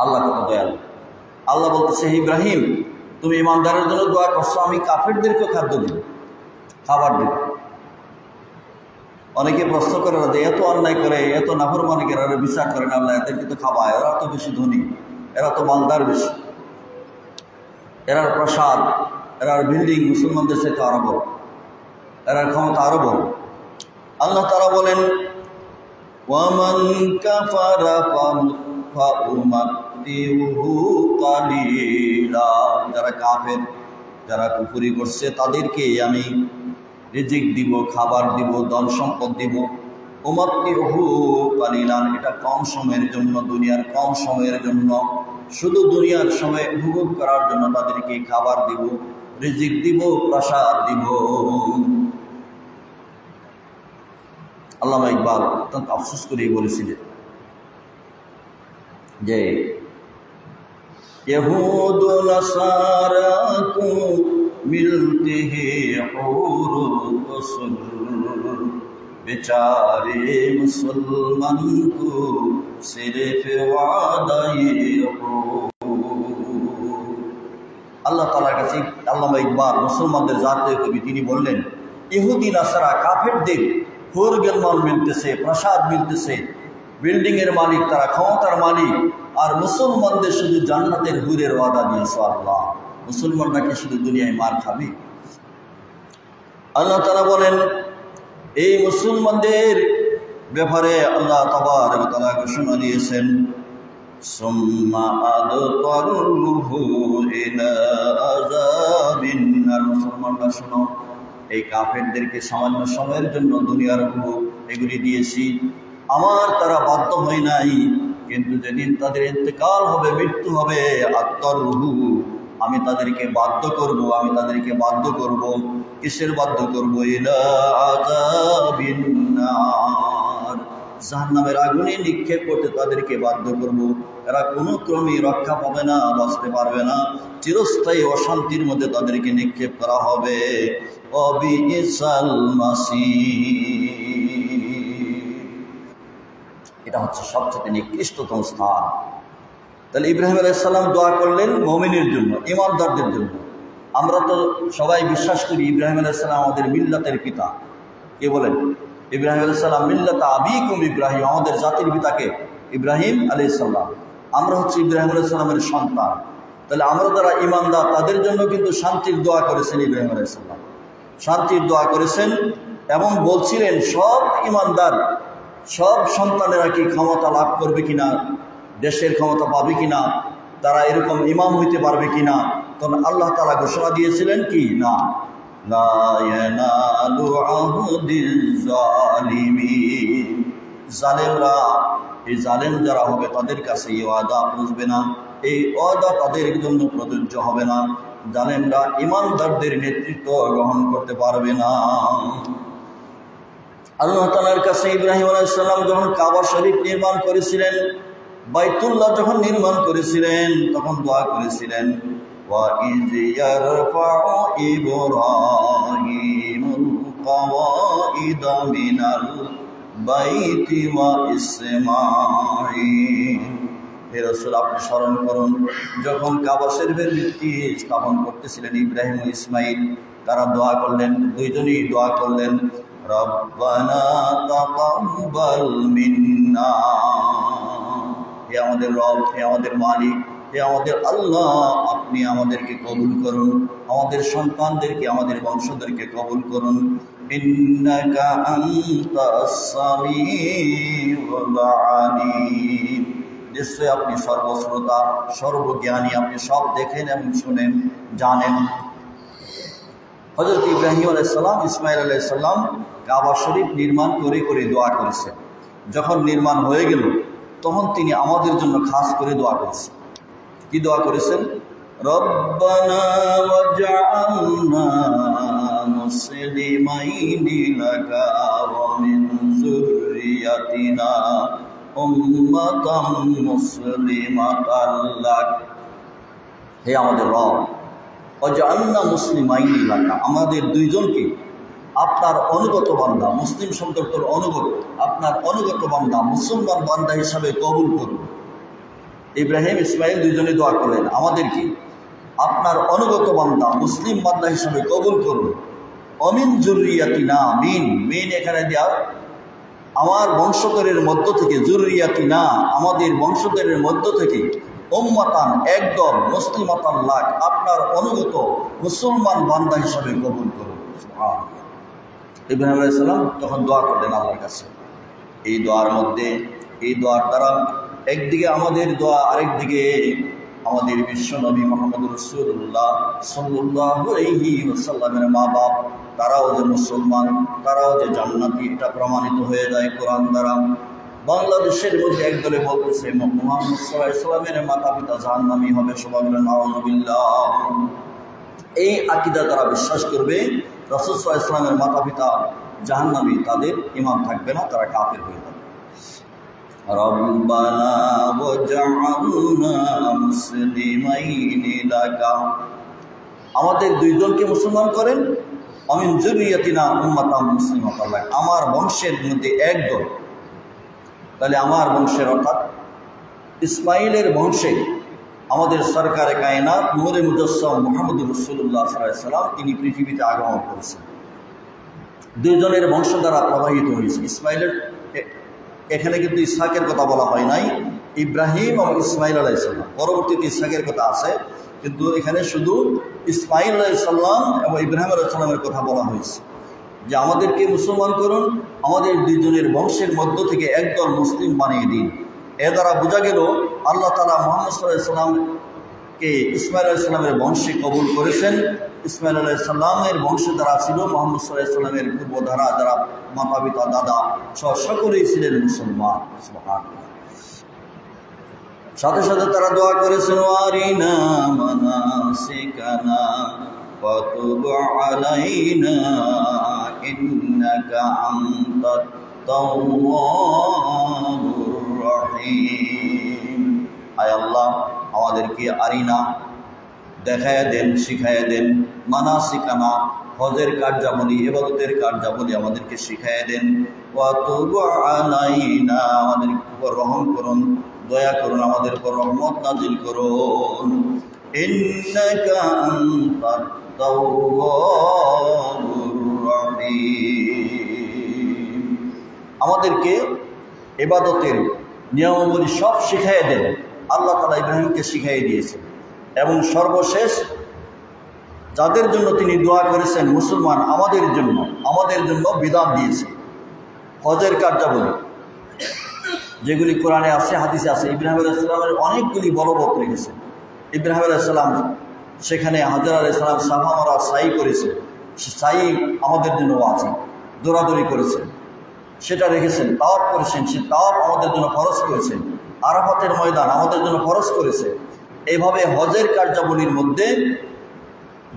আল্লাহ কত দয়ালু। আল্লাহ বলতেছে, হে ইব্রাহিম, তুমি ইমানদারের জন্য দোয়া করছো, আমি কাফেরদেরকে খাদ্য দিব, খাবার দিব। অনেকে প্রশ্ন করে যে এত অন্যায় করে, এত নাফরমানি করে, এরা বিচার করেন আল্লাহ, এদেরকে তো খাওয়ায়, এরা তো বেশি ধনী, এরা তো মালদার বেশি, এরার প্রসাদ, এরার বিল্ডিং মুসলমানদের সাথে আরো বড়, এরার ক্ষমতা আরো বড়। আল্লাহ তাআলা বলেন, ওয়ামান কাফারা ফাউমাত্তিউহু কালিলা, যারা কাফের, যারা কুফরি করছে, তাদেরকে আমি রিজিক দিব, খাবার দিব, ধন সম্পদ দিব। উমাত্তিউহু কালিলান, এটা কম সময়ের জন্য, দুনিয়ার কম সময়ের জন্য, শুধু দুনিয়ার সময় উপভোগ করার জন্য তাদেরকে খাবার দিব, রিজিক দিব, প্রসাদ দিব। আল্লামা ইকবাল অত্যন্ত আফসোস করে বলেছিলেন যে ইহুদ নাসারা কো মিলতে হে হুরুল রসুল, বেচারে মুসলমান কো সিরফ ওয়াদায়ে আল্লাহ তাআলার কাছে। আল্লামা ইকবাল মুসলমানদের জাতীয় কবি, তিনি বললেন, ইহুদি নাসারা কাফেরদের হুর গেলমান মিলতেছে, প্রসাদ মিলতেছে, বিল্ডিং এর মালিক তারা, ক্ষমতার মালিক, আর মুসলমানদের শুধু জান্নাতের হুরের ওয়াদা দিয়েছে। আল্লাহ, মুসলমানরা কি শুধু দুনিয়ায় মার খাবে? আল্লাহ তাআলা বলেন, এই মুসলমানদের ব্যাপারে আল্লাহ তাবারক ওয়া তাআলা ঘোষণা দিয়েছেন, সুম্মা আদতারুহু ইলা আযাবিন নার। মুসলমানরা শোনো, এই কাফেরদেরকে সামান্য সময়ের জন্য দুনিয়ার ভোগ এগুলি দিয়েছি, আমার তারা বাধ্য হয় নাই, কিন্তু যেদিন তাদের ইন্তেকাল হবে, মৃত্যু হবে, আত্মারুহু, আমি তাদেরকে বাধ্য করব কিসের বাধ্য করব? ইলা আযাবিন নার, জাহান্নামের আগুনে নিক্ষেপ করতে তাদেরকে বাধ্য করব। এরা কোনো ক্রমে রক্ষা পাবে না, বাঁচতে পারবে না, চিরস্থায়ী অশান্তির মধ্যে তাদেরকে নিক্ষেপ করা হবে। অবিইসাল মাসীর, এটা হচ্ছে সবচেয়ে নিকৃষ্টতম স্থান। তাহলে ইব্রাহিম আলাইহিস সালাম দোয়া করলেন মুমিনের জন্য, ঈমানদারদের জন্য। আমরা তো সবাই বিশ্বাস করি ইব্রাহিম আলাইহিস সালাম আমাদের মিল্লাতের পিতা। কে বলেন? ইব্রাহিম আলাইহিস সালাম মিল্লাতা আবিকুম ইব্রাহিম, আমাদের জাতির পিতাকে ইব্রাহিম আলাইহিস সালাম। আমরা হচ্ছে ইব্রাহিম আলাইহিস সালামের সন্তান। তাহলে আমরা যারা ঈমানদার তাদের জন্য কিন্তু শান্তির দোয়া করেছেন ইব্রাহিম আলাইহিস সালাম, শান্তির দোয়া করেছেন এবং বলছিলেন সব ঈমানদার, সব সন্তানেরা কি ক্ষমতা লাভ করবে কিনা, দেশের ক্ষমতা পাবে কিনা, তারা এরকম ইমাম হইতে পারবে কিনা। তখন আল্লাহ তাআলা ঘোষণা দিয়েছিলেন কি না, লা ইয়ানালু আহদিজ জালিমিন, জালেমরা, এই জালেম যারা হবে তাদের কাছে এই ওয়াদা পৌঁছবে না, এই ওয়াদা তাদের জন্য প্রযোজ্য হবে না। জালেমরা ঈমানদারদের নেতৃত্ব গ্রহণ করতে পারবে না। আল্লাহ তাআলার কাছে ইব্রাহিম আলাইহিস সালাম যখন কাবা শরীফ নির্মাণ করেছিলেন, বাইতুল্লাহ যখন নির্মাণ করেছিলেন, তখন দোয়া করেছিলেন, ওয়া ইয ইয়ারফাউ ইব্রাহিমুল কাওয়াইদা মিনাল বাইতি ওয়া ইসমাঈল। হে রাসূল, আপনি স্মরণ করুন যখন কাবা শরীফের ভিত্তি স্থাপন করতেছিলেন ইব্রাহিম ও ইসমাঈল, তারা দোয়া করলেন, দুইজনই দোয়া করলেন, রব্বানা তাকাব্বাল মিন্না, হে আমাদের রব, হে আমাদের মালিক, হে আমাদের আল্লাহ, আপনি আমাদেরকে কবুল করুন, আমাদের সন্তানদেরকে, আমাদের বংশধরকে কবুল করুন। ইন্নাকা আনতাস সামিউল আলিম, নিশ্চয় আপনি সর্বশ্রোতা, সর্বজ্ঞানী, আপনি সব দেখেন এবং শুনেন, জানেন। হযরত ইব্রাহিম আলাইহিস সালাম, ইসমাঈল আলাইহিস সালাম কাবা শরীফ নির্মাণ করে করে দোয়া করেছেন। যখন নির্মাণ হয়ে গেল তখন তিনি আমাদের জন্য খাস করে দোয়া করেছেন। কি দোয়া করেছেন? রব্বানা ওয়াজআলনা মুসলিমাইনি লাকা ওয়া মিন যুররিয়াতিনা উম্মাতান মুসলিমাতান লাক, হে আমাদের রব, ওয়াজআলনা মুসলিমাইনি লাকা, আমাদের দুইজনকে আপনার অনুগত বান্দা, মুসলিম শব্দটার অনুগত, আপনার অনুগত বান্দা, মুসলমান বান্দা হিসাবে কবুল করুন। ইব্রাহিম ইসমাঈল দুইজনে দোয়া করলেন, আমাদেরকে আপনার অনুগত বান্দা, মুসলিম বান্দা হিসাবে কবুল করুন। অমিন যুররিয়াতিনা, মিন, মিন এখানে দেওয়া, আমার বংশধরের মধ্য থেকে, যুররিয়াতিনা, আমাদের বংশধরের মধ্য থেকে, উম্মাতান, একদল, মুসলিমাতান লাক, আপনার অনুগত মুসলমান বান্দা হিসাবে কবুল করুন। সুবহানাল্লাহ। ইব্রাহিম আলাইহিস সালাম তখন দোয়া করলেন আল্লাহর কাছে। এই দোয়ার মধ্যে, এই দোয়ার দ্বারা একদিকে আমাদের দোয়া, আরেকদিকে আমাদের বিশ্বনবী মুহাম্মদ রাসূলুল্লাহ সাল্লাল্লাহু আলাইহি ওয়াসাল্লামের মা বাপ, তারাও যে মুসলমান, তারাও যে জান্নাতি, এটা প্রমাণিত হয়ে যায় কোরআন দ্বারা। বাংলাদেশের মধ্যে একদলে বলতেছে মুহাম্মদ সাল্লাল্লাহু আলাইহি ওয়াসাল্লামের মাতা পিতা জাহান্নামী হবে, সবাই বলেন নাউযুবিল্লাহ। এই আকীদা তারা বিশ্বাস করবে রাসূল সাল্লাল্লাহু আলাইহি ওয়াসাল্লামের মাতা পিতা জাহান্নামী, তাদের ঈমান থাকবে না, তারা কাফের হয়ে যাবে। রব্বানা ওয়াজআলনা মুসলিমাইনি লাকা, আমাদের দুইজনকে মুসলমান করেন, অমিন যুররিয়াতিনা উম্মাতান মুসলিমাতান লাক, আমার বংশের মধ্যে একদল। তাহলে আমার বংশের অর্থাৎ ইসমাঈলের বংশে আমাদের সরকারে কায়নাত নূরে মুজাসসাম মুহাম্মদুর রাসূলুল্লাহ সাল্লাল্লাহু আলাইহি ওয়াসাল্লাম, তিনি পৃথিবীতে আগমন করেছেন। দুইজনের বংশ দ্বারা প্রবাহিত হয়েছে। ইসমাঈলের, এখানে কিন্তু ইসহাকের কথা বলা হয় নাই, ইব্রাহিম এবং ইসমাঈল আলাইহিস সালাম, পরবর্তীতে ইসহাকের কথা আছে, কিন্তু এখানে শুধু ইসমাঈল আলাইহিস সালাম এবং ইব্রাহিম আলাইহিস সালামের কথা বলা হয়েছে যে আমাদেরকে মুসলমান করুন, আমাদের দুইজনের বংশের মধ্য থেকে একদল মুসলিম বানিয়ে দিন। এ দ্বারা বোঝা গেল আল্লাহ তাআলা মুহাম্মদ সাল্লাল্লাহু আলাইহি ওয়াসাল্লামকে ইসমাঈল আলাইহিস সালামের বংশে কবুল করেছেন। ইসমাঈল আলাইহিস সালামের বংশ দ্বারা ছিল মুহাম্মদ সাল্লাল্লাহু আলাইহি ওয়াসাল্লামের পূর্বধারা, যারা মাতা পিতা দাদা সকলেই ছিলেন মুসলমান। সুবহানাল্লাহ। সাথে সাথে তারা দোয়া করেছেন, ওয়ারিনা মানাসিকানা مناسكنا وتب علينا إنك أنت التواب الرحيم আয় আল্লাহ আমাদেরকে আরিনা দেখায় দেন, শিখায় দেন, মানাসিকানা হজের কার্যাবলী, ইবাদতের কার্যাবলী আমাদেরকে শিখায় দেন। ওয়া তুবু আলাইনা আমাদের উপর রহম করুন, দয়া করুন, আমাদের উপর রহমত নাজিল করুন। ইন্নাকা আনতাত তাওয়াবুর রহিম আমাদেরকে ইবাদতের নিয়মাবলী সব শিখাইয়ে দেন। আল্লাহ তাআলা ইব্রাহিমকে শিখাইয়ে দিয়েছেন এবং সর্বশেষ যাদের জন্য তিনি দোয়া করেছেন মুসলমান আমাদের জন্য বিধান দিয়েছেন হজের কার্যাবলী, যেগুলি কোরআনে আছে, হাদিসে আছে। ইব্রাহিম আলাইহিস সালামের অনেকগুলি বলবৎ রেখেছেন। ইব্রাহিম আলাইহিস সালাম সেখানে হাজর আলাইহিস সালাম সাফা মারা সাই করেছে, সাই আমাদের জন্য আছে, দৌড়াদৌড়ি করেছেন, সেটা রেখেছেন। তাওয়াফ করেছেন, সে তাওয়াফ আমাদের জন্য ফরজ করেছেন। আরাফাতের ময়দান আমাদের জন্য ফরজ করেছে। এইভাবে হজের কার্যাবলীর মধ্যে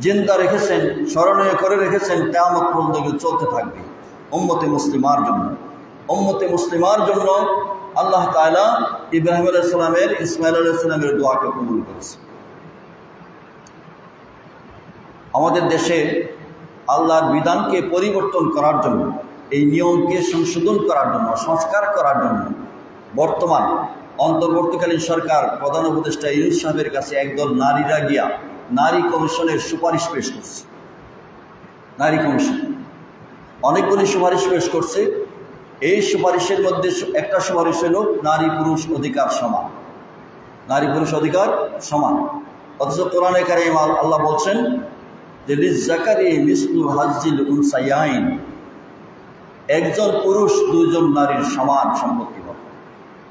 জিন্দা রেখেছেন, স্মরণীয় করে রেখেছেন, কিয়ামত পর্যন্ত চলতে থাকবে উম্মতে মুসলিমার জন্য। উম্মতে মুসলিমার জন্য আল্লাহ তাআলা ইব্রাহিম আলাইহিস সালামের, ইসমাঈল আলাইহিস সালামের দোয়াকে কবুল করেছে। আমাদের দেশে আল্লাহর বিধানকে পরিবর্তন করার জন্য, এই নিয়মকে সংশোধন করার জন্য, সংস্কার করার জন্য বর্তমান অন্তর্বর্তীকালীন সরকার প্রধান উপদেষ্টা ইউনূস সাহেবের কাছে একদল নারীরা গিয়া নারী কমিশনের সুপারিশ পেশ করছে। নারী কমিশন অনেকগুলি সুপারিশ পেশ করছে। এই সুপারিশের মধ্যে একটা সুপারিশ হল নারী পুরুষ অধিকার সমান, নারী পুরুষ অধিকার সমান। অথচ কোরআনে কারিমে আল্লাহ বলছেন যে লিজ্জাকারি মিসলু হাজ্জিল উনসায়াইন, একজন পুরুষ দুইজন নারীর সমান সম্পত্তি পাবে,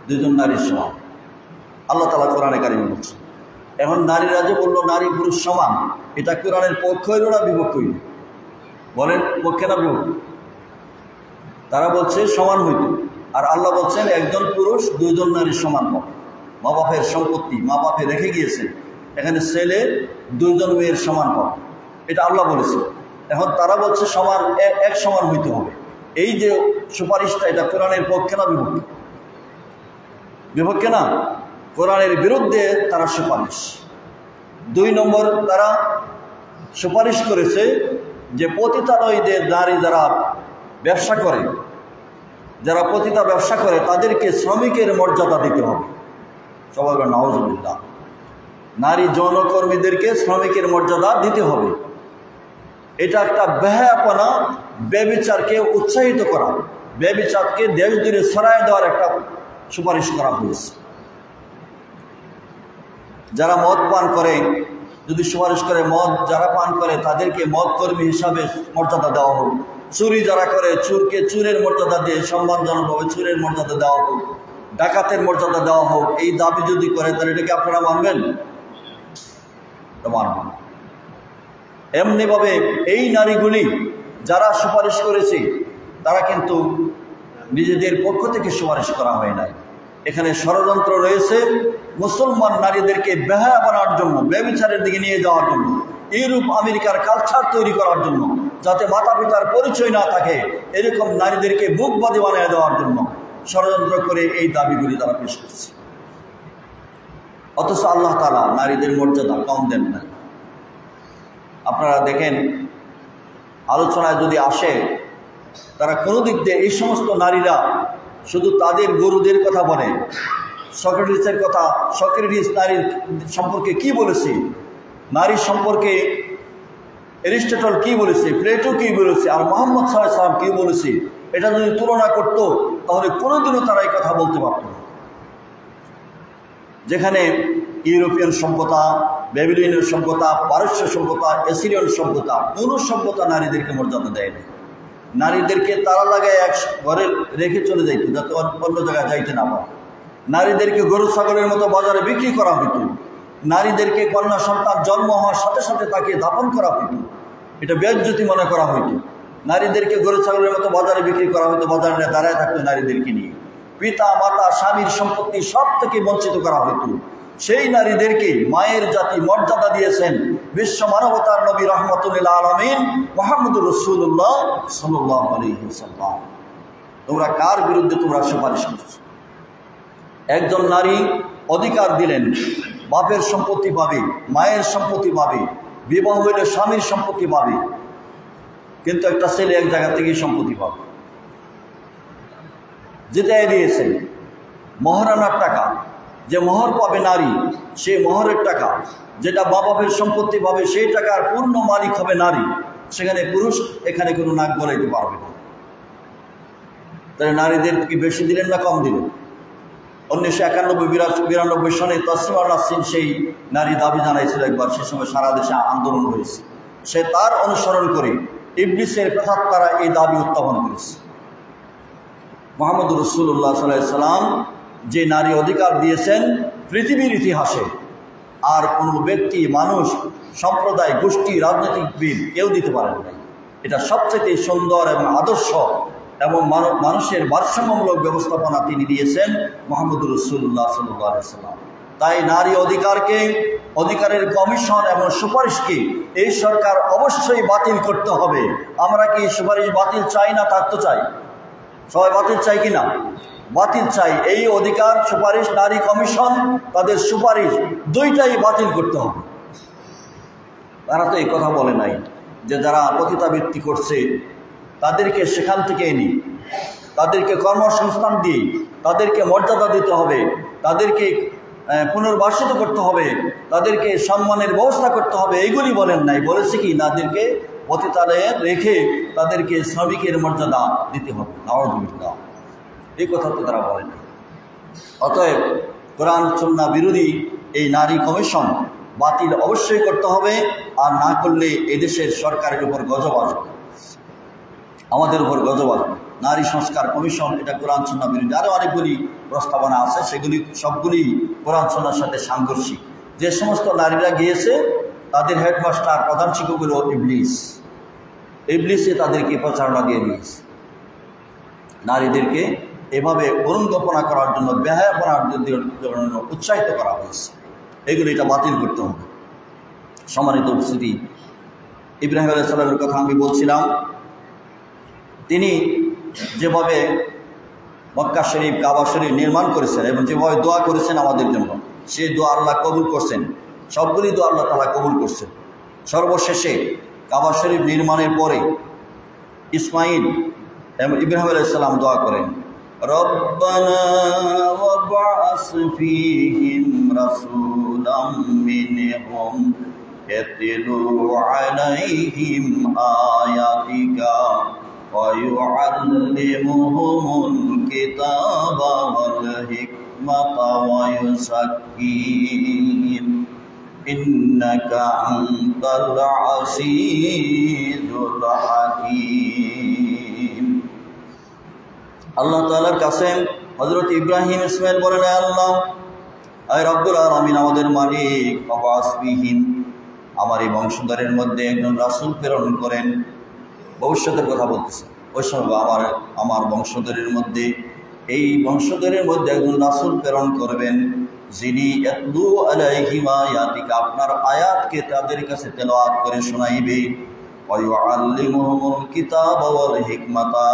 দুইজন নারীর সমান। আল্লাহ তাআলা কোরআনে কারিমে বলছেন। এখন নারীরা যে বললো নারী পুরুষ সমান, এটা কোরআনের পক্ষ হইল না বিপক্ষ হইল? বলেন পক্ষে না বিপক্ষ? তারা বলছে সমান হইত, আর আল্লাহ বলছেন একজন পুরুষ দুইজন নারীর সমান পাবে। মা বাপের সম্পত্তি মা বাপে রেখে গিয়েছে, এখানে ছেলে দুইজন মেয়ের সমান পাবে, এটা আল্লাহ বলেছে। এখন তারা বলছে সমান, এক সমান হইতে হবে। এই যে সুপারিশটা, এটা কোরআনের পক্ষে না বিপক্ষে? বিপক্ষে না, কোরআনের বিরুদ্ধে তারা সুপারিশ। 2 নম্বর, তারা সুপারিশ করেছে যে পতিতালয়দের নারী যারা ব্যবসা করে, যারা পতিতা ব্যবসা করে, তাদেরকে শ্রমিকের মর্যাদা দিতে হবে। সবাই নাউজুবিল্লাহ, নারী যৌনকর্মীদেরকে শ্রমিকের মর্যাদা দিতে হবে। এটা একটা বেহায়াপনা, ব্যভিচারকে উৎসাহিত করা, ব্যভিচারকে দেশ জুড়ে ছড়ায় দেওয়ার একটা সুপারিশ করা হয়েছে। যারা মদ পান করে, যদি সুপারিশ করে মদ যারা পান করে তাদেরকে মদ কর্মী হিসাবে মর্যাদা দেওয়া হোক। চুরি যারা করে, চুরকে চুরের মর্যাদা দিয়ে সম্মানজনকভাবে চুরের মর্যাদা দেওয়া হোক, ডাকাতের মর্যাদা দেওয়া হোক। এই দাবি যদি করে তাহলে এটাকে আপনারা মানবেন? মানবেন না। এমনিভাবে এই নারীগুলি যারা সুপারিশ করেছে তারা কিন্তু নিজেদের পক্ষ থেকে সুপারিশ করা হয় নাই। এখানে ষড়যন্ত্র রয়েছে মুসলমান নারীদেরকে বেহায়া বানার জন্য, ব্যভিচারের দিকে নিয়ে যাওয়ার জন্য, ইউরোপ আমেরিকার কালচার তৈরি করার জন্য, যাতে মাতা পিতার পরিচয় না থাকে এরকম নারীদেরকে বুকবাদী বানিয়ে দেওয়ার জন্য ষড়যন্ত্র করে এই দাবিগুলি তারা পেশ করছে। অথচ আল্লাহ তাআলা নারীদের মর্যাদা কম দেন না। আপনারা দেখেন, আলোচনায় যদি আসে, তারা কোনো দিক দিয়ে এই সমস্ত নারীরা শুধু তাদের গুরুদের কথা বলে। সক্রেটিসের কথা, সক্রেটিস নারীর সম্পর্কে কি বলেছে, নারী সম্পর্কে এরিস্টটল কি বলেছে, প্লেটো কি বলেছে, আর মুহাম্মদ সাল্লাল্লাহু আলাইহি ওয়াসাল্লাম কি বলেছে, এটা যদি তুলনা করতো তাহলে কোনোদিনও তারা এই কথা বলতে পারত না। যেখানে ইউরোপিয়ান সভ্যতা, ব্যাবিলনীয় সভ্যতা, পারস্য সভ্যতা, এসিরিয়ান সভ্যতা, কোনো সভ্যতা নারীদেরকে মর্যাদা দেয় না। নারীদেরকে তারা লাগায় এক ঘরে রেখে চলে যাইত, যাতে অন্য জায়গায় যাইতে না পারে। নারীদেরকে গরু ছাগলের মতো বাজারে বিক্রি করা হইত। নারীদেরকে কন্যা সন্তান জন্ম হওয়ার সাথে সাথে তাকে দাফন করা হইত, এটা বেজ্জতি মনে করা হইত। নারীদেরকে গরু ছাগলের মতো বাজারে বিক্রি করা হইতো, বাজারে দাঁড়ায় থাকতো নারীদেরকে নিয়ে। পিতা মাতা স্বামীর সম্পত্তি সব থেকে বঞ্চিত করা হইত। সেই নারীদেরকে মায়ের জাতি মর্যাদা দিয়েছেন বিশ্ব মানবতার নবী রহমতুল্লাহ আলামিন মুহাম্মদুর রাসূলুল্লাহ সাল্লাল্লাহু আলাইহি ওয়াসাল্লাম। তোমরা কার বিরুদ্ধে তোমরা সুপারিশ করছো? একজন নারী অধিকার দিলেন, বাপের সম্পত্তি পাবে, মায়ের সম্পত্তি পাবে, বিবাহ হইলে স্বামীর সম্পত্তি পাবে, কিন্তু একটা ছেলে এক জায়গা থেকেই সম্পত্তি পাবে। যেটাই দিয়েছেন মহারানার টাকা, যে মোহর পাবে নারী, সেই মোহরের টাকা, যেটা বাপের সম্পত্তি পাবে সেই টাকার পূর্ণ মালিক হবে নারী। সেখানে পুরুষ এখানে কোনো নাক গলাইতে পারবে না। তাহলে নারীদের কি বেশি দিলেন না কম দিলেন? 1991-92 সনে তাসমিমা নাসরিন সেই নারী দাবি জানাইছিল একবার, সে সময় সারা দেশে আন্দোলন হয়েছে। সে তার অনুসরণ করে ইবলিসের প্রথাপ তারা এই দাবি উত্থাপন করেছে। মুহাম্মদুর রাসূলুল্লাহ সাল্লাল্লাহু আলাইহি সাল্লাম যে নারী অধিকার দিয়েছেন পৃথিবীর ইতিহাসে আর কোনো ব্যক্তি, মানুষ, সম্প্রদায়, গোষ্ঠী, রাজনৈতিকবিদ কেউ দিতে পারেন নাই। এটা সবচেয়ে সুন্দর এবং আদর্শ এবং মানুষের ভারসাম্যমূলক ব্যবস্থাপনা তিনি দিয়েছেন মুহাম্মদুর রাসূলুল্লাহ সাল্লাল্লাহু আলাইহি সাল্লাম। তাই নারী অধিকারকে, অধিকারের কমিশন এবং সুপারিশকে এই সরকার অবশ্যই বাতিল করতে হবে। আমরা কি সুপারিশ বাতিল চাই না থাকতে চাই? সবাই বাতিল চাই কি না? বাতিল চাই। এই অধিকার, সুপারিশ, নারী কমিশন, তাদের সুপারিশ দুইটাই বাতিল করতে হবে। তারা তো এই কথা বলে নাই যে যারা পতিতাবৃত্তি করছে তাদেরকে সেখান থেকে এনে তাদেরকে কর্মসংস্থান দিয়ে তাদেরকে মর্যাদা দিতে হবে, তাদেরকে পুনর্বাসিত করতে হবে, তাদেরকে সম্মানের ব্যবস্থা করতে হবে, এইগুলি বলেন নাই। বলেছে কি তাদেরকে পতিতালয়ে রেখে তাদেরকে শ্রমিকের মর্যাদা দিতে হবে। নাউযুবিল্লাহ, এই কথা তো তারা বলেন। অতএব কোরআন সুন্নাহ বিরোধী এই নারী কমিশন বাতিল অবশ্যই করতে হবে। আর না করলে এদেশের সরকারের উপর গজব আসবে, আমাদের উপর গজব আসবে। নারী সংস্কার কমিশন এটা কোরআন সুন্নাহ বিরোধী। আরও অনেকগুলি প্রস্তাবনা আছে, সেগুলি সবগুলি কোরআন সুন্নাহর সাথে সাংঘর্ষিক। যে সমস্ত নারীরা গিয়েছে তাদের হেডমাস্টার, প্রধান শিক্ষক হলো ইবলিস। ইবলিসে তাদেরকে প্রচারণা দিয়ে দিয়েছে। নারীদেরকে এভাবে অনুজ্ঞাপনা করার জন্য, বেহায়াপনার জন্য উৎসাহিত করা হয়েছে। এগুলো এটা বাতিল করতে হবে। সম্মানিত উপস্থিতি, ইব্রাহিম আলাইহিস সালামের কথা আমি বলছিলাম। তিনি যেভাবে মক্কা শরীফ, কাবা শরীফ নির্মাণ করেছেন এবং যেভাবে দোয়া করেছেন আমাদের জন্য, সেই দোয়া আল্লাহ কবুল করছেন। সবগুলি দোয়া আল্লাহ তাআলা কবুল করছেন। সর্বশেষে কাবা শরীফ নির্মাণের পরে ইসমাইল এবং ইব্রাহিম আলাইহিস সালাম দোয়া করেন, রব্বানা ওয়াবআস ফীহিম রাসূলাম মিনহুম ইয়াতলু আলাইহিম আয়াতিকা ওয়া ইউআল্লিমুহুমুল কিতাবা ওয়াল হিকমাতা ওয়া ইউযাক্কিহিম ইন্নাকা আনতাল আসীযুল হাকীম। আল্লাহ তাআলার কাছে হযরত ইব্রাহিম ইসমাইল বলেন, আল্লাহ, আয় রব্বুল আলামিন, আমাদের মালিক, ওয়াসবিহিম, আমার এই বংশধরের মধ্যে একজন রাসূল প্রেরণ করেন। ভবিষ্যতের কথা বলতেছে। ওই সময় আমার বংশধরের মধ্যে, এই বংশধরের মধ্যে একজন রাসূল প্রেরণ করবেন, যিনি ইয়াতলু আলাইহিম আয়াতিকা, আপনার আয়াতকে তাদের কাছে তেলাওয়াত করে শোনাইবে, ওয়া ইউআল্লিমুহুমুল কিতাবা ওয়াল হিকমাতা,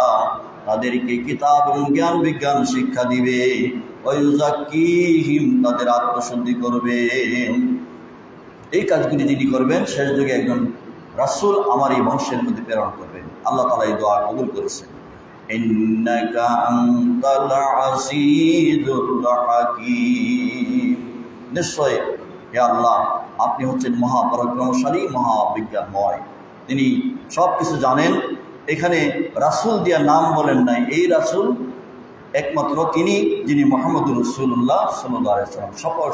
তাদেরকে কিতাব এবং জ্ঞান বিজ্ঞান শিক্ষা দিবে, ওয়া ইউযাক্কিহিম, তাদের আত্মশুদ্ধি করবে। এই কাজগুলি যিনি করবেন, শেষ যুগে একজন রাসূল আমার এই বংশের মধ্যে প্রেরণ করবেন। আল্লাহ তাআলা এই দোয়া কবুল করেছেন। ইন্নাকা আনতাল আসীযুল হাকীম, নিশ্চয় হে আল্লাহ, আপনি হচ্ছেন মহাপরাক্রমশালী, মহাবিজ্ঞানময়, তিনি সব কিছু জানেন। এখানে রাসূল দিয়া নাম বলেন নাই। এই রাসূল একমাত্র তিনি, যিনি মুহাম্মদুর রাসূলুল্লাহ সাল্লাল্লাহু আলাইহি ওয়াসাল্লাম।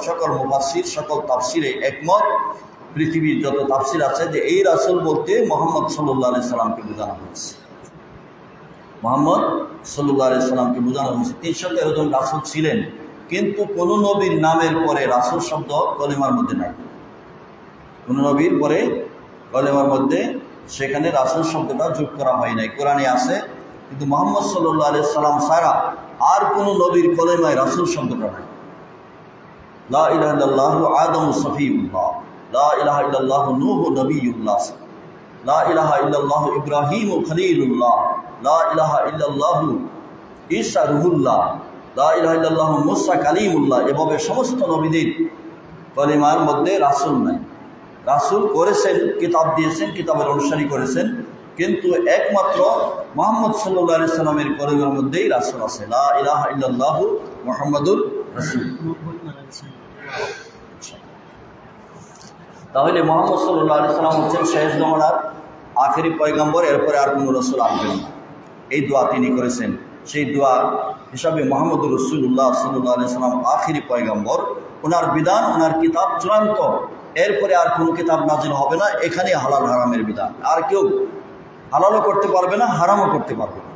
সকল মুফাসসির, সকল তাফসিরে একমত, পৃথিবীর যত তাফসির আছে, যে এই রাসূল বলতে মুহাম্মদ সাল্লাল্লাহু আলাইহি সাল্লামকে বোঝানো হয়েছে। মুহাম্মদ সাল্লাল্লাহু আলাইহি সাল্লামকে বোঝানো হয়েছে। 313 জন রাসূল ছিলেন, কিন্তু কোন নবীর নামের পরে রাসূল শব্দ কলেমার মধ্যে নাই। কোন নবীর পরে কলেমার মধ্যে সেখানে রাসূল শব্দটা যোগ করা হয় নাই। কোরআনে আছে, কিন্তু মুহাম্মদ সাল্লাল্লাহু আলাইহি সাল্লাম ছাড়া আর কোন নবীর কলেমায় রাসূল শব্দটা নাই। লা ইলাহা ইল্লাল্লাহু আদমু সফিউল্লাহ, লা ইলাহা ইল্লাল্লাহু নূহু নবিয়ুল্লাহ, লা ইলাহা ইল্লাল্লাহু ইব্রাহিমু খলিলুল্লাহ, লা ইলাহা ইল্লাল্লাহু ঈসা রুহুল্লাহ, লা ইলাহা ইল্লাল্লাহু মুসা কালিমুল্লাহ। এভাবে সমস্ত নবীদের কলিমার মধ্যে রাসূল নাই। রাসূল করেছেন, কিতাব দিয়েছেন, কিতাবের অনুসারী করেছেন, কিন্তু একমাত্র মুহাম্মদ সাল্লাল্লাহু আলাইহি সাল্লামের কলিমার মধ্যেই রাসূল আছে, লা ইলাহা ইল্লাল্লাহু মুহাম্মাদুর রাসূল। তাহলে মুহাম্মদ সাল্লাল্লাহু আলাইহি সাল্লাম হচ্ছেন শেষ জমানার আখেরি পয়গম্বর, এরপরে আর কোনো রাসূল আসবেন না। এই দোয়া তিনি করেছেন। সেই দোয়া হিসাবে মুহাম্মদুর রাসূলুল্লাহ সাল্লাল্লাহু আলাইহি সাল্লাম আখেরি পয়গম্বর। ওনার বিধান, ওনার কিতাব চূড়ান্ত, এরপরে আর কোনো কিতাব নাজিল হবে না। এখানে হালাল হারামের বিধান, আর কেউ হালালও করতে পারবে না, হারামও করতে পারবে না।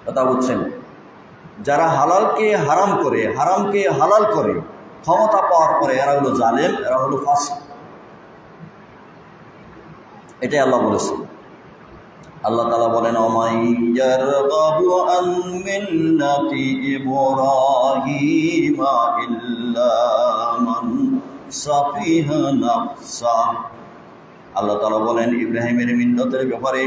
কথা বুঝছেন? যারা হালালকে হারাম করে, হারামকে হালাল করে ক্ষমতা পাওয়ার পরে এরা হলো জালেম, এরা হলো ফাসিক। এটাই আল্লাহ বলেছেন। আল্লাহ তাআলা বলেন, ওমাই ইয়ারগাবু আন মিল্লাতি ইব্রাহিম ইল্লা মান সাফিহা নাফসা। আল্লাহ তাআলা বলেন, ইব্রাহিমের মিল্লাতের ব্যাপারে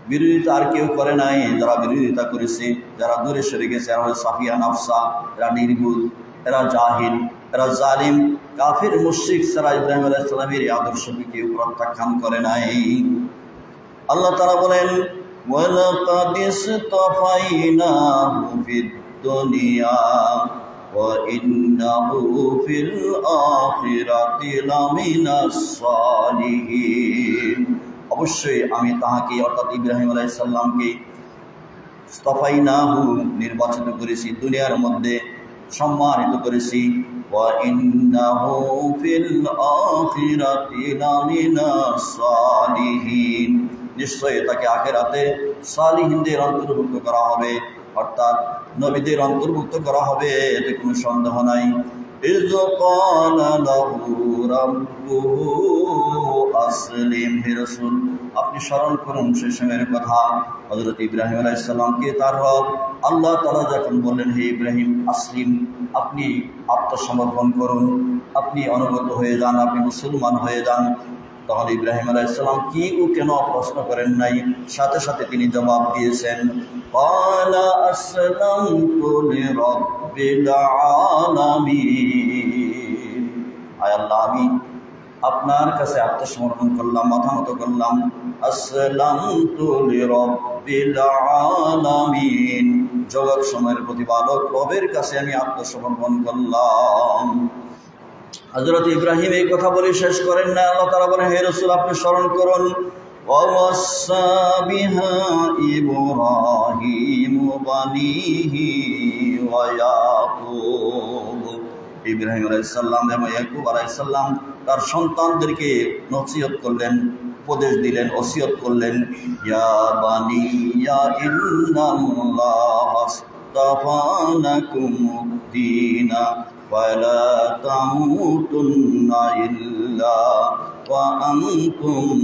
বিরোধিতা আর কেউ করে নাই। যারা বিরোধিতা করেছে, যারা দূরে সরে গেছে, এরা হলো সাফিহা নাফসা, এরা নির্ভুল, এরা জাহিল, এরা জালিম, কাফির, মুশরিক। যারা ইব্রাহিম আলাইহিস সালামের এই আদর্শকে কেউ প্রত্যাখ্যান করে নাই। আল্লাহ তাআলা বলেন, ওয়ালাকাদ ইসতাফাইনাহু ফিদ দুনিয়া ওয়া ইন্নাহু ফিল আখিরাতি লামিনাস সালিহিন। অবশ্যই আমি তাহাকে, অর্থাৎ ইব্রাহিম আলাইহিস সালামকে, ইসতাফাইনাহু নির্বাচিত করেছি, দুনিয়ার মধ্যে সম্মানিত করেছি। ওয়া ইন্নাহু ফিল আখিরাতি লামিনাস সালিহিন, নিশ্চয়ই তাকে আখিরাতে সালিহিনদের অন্তর্ভুক্ত করা হবে, অর্থাৎ নবীদের অন্তর্ভুক্ত করা হবে, এতে কোনো সন্দেহ নাই। ইয ক্বালা লাহু রাব্বুহু আসলিম। হে রাসূল, আপনি স্মরণ করুন সেই সময়ের কথা, হযরত ইব্রাহিম আলাইহিস সালামকে তার রব আল্লাহ তাআলা যখন বললেন, হে ইব্রাহিম আসলিম, আপনি আত্মসমর্পণ করুন, আপনি অনুগত হয়ে যান, আপনি মুসলমান হয়ে যান। তখন ইব্রাহিম আলাইহিস সালাম কি ও কেন প্রশ্ন করেন নাই, সাথে সাথে তিনি জবাব দিয়েছেন, ক্বালা আসলামতু লিরাব্বিল আলামিন। আয় আল্লাহ, আমি আপনার কাছে আত্মসমর্পণ করলাম, মাথা নত করলাম। আসলামতু লিরাব্বিল আলামিন, জগৎ সময়ের প্রতিপালক রবের কাছে আমি আত্মসমর্পণ করলাম। হযরত ইব্রাহিম এই কথা বলে শেষ করেন না। আল্লাহ তাআলা বলেন, হে রাসূল, আপনি স্মরণ করুন, ওয়াসাা বিহা ইব্রাহিম বানিহি ওয়া ইয়াকুব। ইব্রাহিম আলাইহিস সালাম এবং ইয়াকুব আলাইহিস সালাম তার সন্তানদেরকে নসিহত করলেন, উপদেশ দিলেন, ওসিয়ত করলেন, ইয়া বানিয়া ইন্নাল্লাহা আসতাফা লাকুমুদ-দীনা ওয়ালা তামুতুন্না ইল্লা ওয়া আনতুম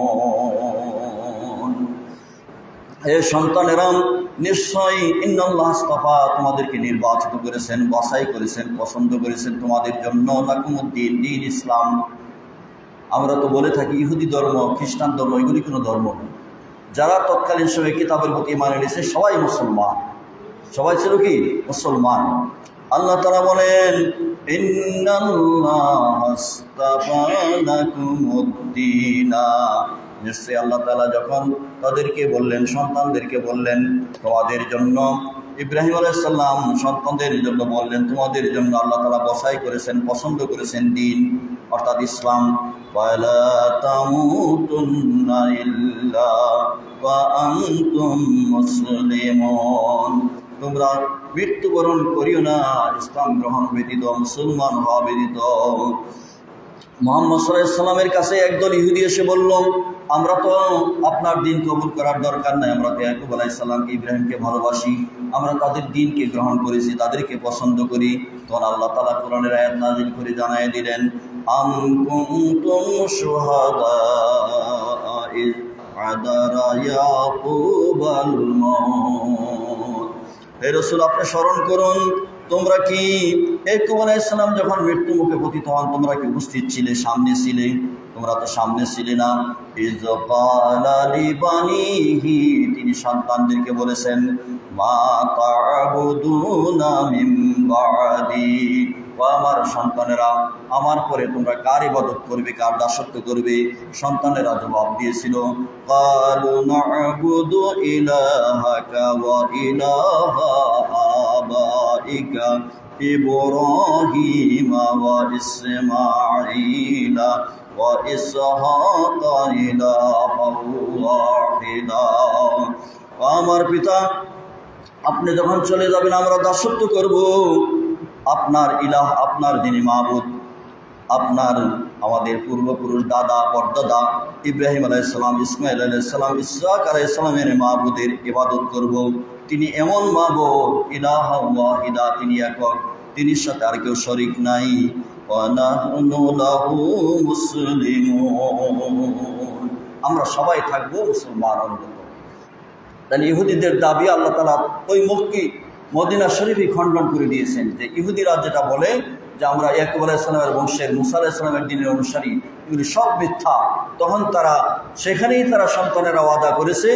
মুসলিমুন। হে সন্তানেরা, নিশ্চয়ই ইন্নাল্লাহ আসতাফা, তোমাদেরকে নির্বাচিত করেছেন, বাছাই করেছেন, পছন্দ করেছেন তোমাদের জন্য, লাকুমুদ-দীন, দ্বীন ইসলাম। আমরা তো বলে থাকি ইহুদি ধর্ম, খ্রিস্টান ধর্ম, এগুলি কোনো ধর্ম নেই। যারা তৎকালীন সময়ে কিতাবের প্রতি ইমান এনেছে সবাই মুসলমান, সবাই ছিল কি মুসলমান। আল্লাহ তাআলা বলেন, ইন্নাল্লাহা আসতাফা লাকুমুদ-দীনা। নিশ্চয়ই আল্লাহ তাআলা যখন তাদেরকে বললেন, সন্তানদেরকে বললেন তোমাদের জন্য, ইব্রাহিম আলাইহিস সালাম সন্তানদের জন্য বললেন তোমাদের জন্য আল্লাহ তাআলা বাছাই করেছেন, পছন্দ করেছেন দ্বীন, অর্থাৎ ইসলাম। ওয়ালা তামুতুন্না ইল্লা ওয়া আনতুম মুসলিমুন, তোমরা মৃত্যুবরণ করিও না ইসলাম গ্রহণ ব্যতীত, মুসলমান হওয়া ব্যতীত। মুহাম্মদ সাল্লাল্লাহু আলাইহি সাল্লামের কাছে একদল ইহুদি এসে বলল, আমরা তো আপনার দিন কবুল করার দরকার নাই, আমরা তো ইয়াকুব আলাইহিস সালামকে, ইব্রাহিমকে ভালোবাসি, আমরা তাদের দিনকে গ্রহণ করেছি, তাদেরকে পছন্দ করি। তখন আল্লাহ তাআলা কোরআনের আয়াত নাযিল করে জানায় দিলেন, আম কুনতুম শুহাদা ইয হাদারা ইয়াকুবাল মাউত হে রাসূল আপনি স্মরণ করুন তোমরা কি ইয়াকুব আলাইহিস সালাম যখন মৃত্যু মুখে পতিত হন তোমরা কি উপস্থিত ছিলে, সামনে ছিলে? তোমরা তো সামনে ছিলে না। ইয ক্বালা লিবানিহি, তিনি সন্তানদেরকে বলেছেন, মা তা'বুদুনা মিন বা'দি, ও আমার সন্তানেরা আমার পরে তোমরা কার ইবাদত করবে, কার দাসত্ব করবে? সন্তানেরা জবাব দিয়েছিল, ক্বালু না'বুদু ইলাহাকা ওয়া ইলাহা আবাইকা ইব্রাহিম ওয়া ইসমাঈলা ওয়া ইসহাকা ইলাহান ওয়াহিদা। আমার পিতা আপনি যখন চলে যাবেন আমরা দাসত্ব করব আপনার ইলাহ, আপনার যিনি মাবুদ, আপনার আমাদের পূর্বপুরুষ দাদা পরদাদা ইব্রাহিম আলাইহিস সালাম, ইসমাঈল আলাইহিস সালাম, ইসহাক আলাইহিস সালামের মাবুদের ইবাদত করব। তিনি এমন মাবুদ ইলাহা ওয়াহিদা, তিনি একক, তিনির সাথে আর কেউ শরীক নাই। ওয়া নাহনু লাহু মুসলিমুন, আমরা সবাই থাকবো মুসলমান। তাহলে ইহুদিদের দাবি আল্লাহ তাআলা ওই মদিনা শরীফই খণ্ডন করে দিয়েছেন যে ইহুদিরা যেটা বলে যে আমরা ইয়াকুব আলাইহিস সালামের বংশের, মুসা আলাইহিস সালামের দিনের অনুসারী, এগুলি সব মিথ্যা। তখন সেখানেই তারা সন্তানেরা ওয়াদা করেছে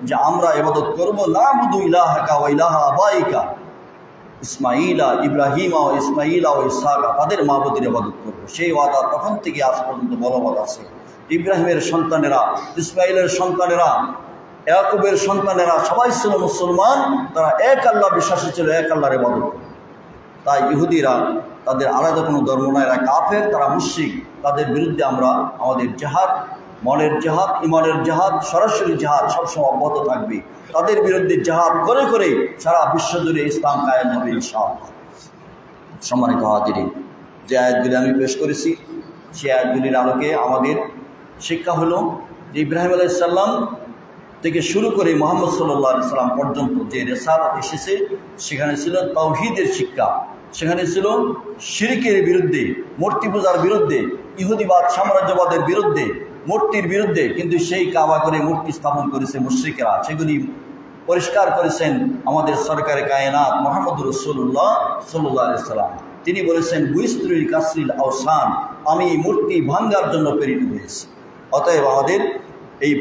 যে আমরা ইবাদত করব না'বুদু ইলাহাকা ওয়া ইলাহা আবাইকা ইসমাঈলা, ইব্রাহিম ও ইসমাঈলা ও ইসহাক, তাদের মাবুদের ইবাদত করব। সেই ওয়াদা তখন থেকে আজ পর্যন্ত বলবৎ আছে। ইব্রাহিমের সন্তানেরা, ইসমাঈলের সন্তানেরা, ইয়াকুবের সন্তানেরা সবাই ছিল মুসলমান, তারা এক আল্লাহ বিশ্বাসী ছিল, এক আল্লাহর ইবাদত। তাই ইহুদিরা তাদের আলাদা কোনো ধর্ম নয়, এরা কাফের, তারা মুশরিক। তাদের বিরুদ্ধে আমরা আমাদের জিহাদ, মনের জিহাদ, ইমানের জিহাদ, সরাসরি জিহাদ সবসময় অব্যাহত থাকবে। তাদের বিরুদ্ধে জিহাদ করে করে সারা বিশ্বজুড়ে ইসলাম কায়েম হবে ইনশাআল্লাহ। সম্মানিত হাজিরিন, যে আয়াতগুলি আমি পেশ করেছি সেই আয়াতগুলির আলোকে আমাদের শিক্ষা হলো যে ইব্রাহিম আলাইহিস সালাম থেকে শুরু করে মুহাম্মদ সাল্লাল্লাহু আলাইহি সাল্লাম পর্যন্ত যে রিসালাত এসেছে সেখানে ছিল তাওহীদের শিক্ষা, সেখানে ছিল শিরকের বিরুদ্ধে, মূর্তি পূজার বিরুদ্ধে, ইহুদিবাদ সাম্রাজ্যবাদের বিরুদ্ধে, মূর্তির বিরুদ্ধে। কিন্তু সেই কাবা করে মূর্তি স্থাপন করেছে মুশরিকেরা, সেগুলি পরিষ্কার করেছেন আমাদের সরকারে কায়নাত মুহাম্মদুর রাসূলুল্লাহ সাল্লাল্লাহু আলাইহি সাল্লাম। তিনি বলেছেন বুইস্ত্রুল কাসরিল আওসান, আমি মূর্তি ভাঙ্গার জন্য প্রেরিত হয়েছি। অতএব আমাদের এই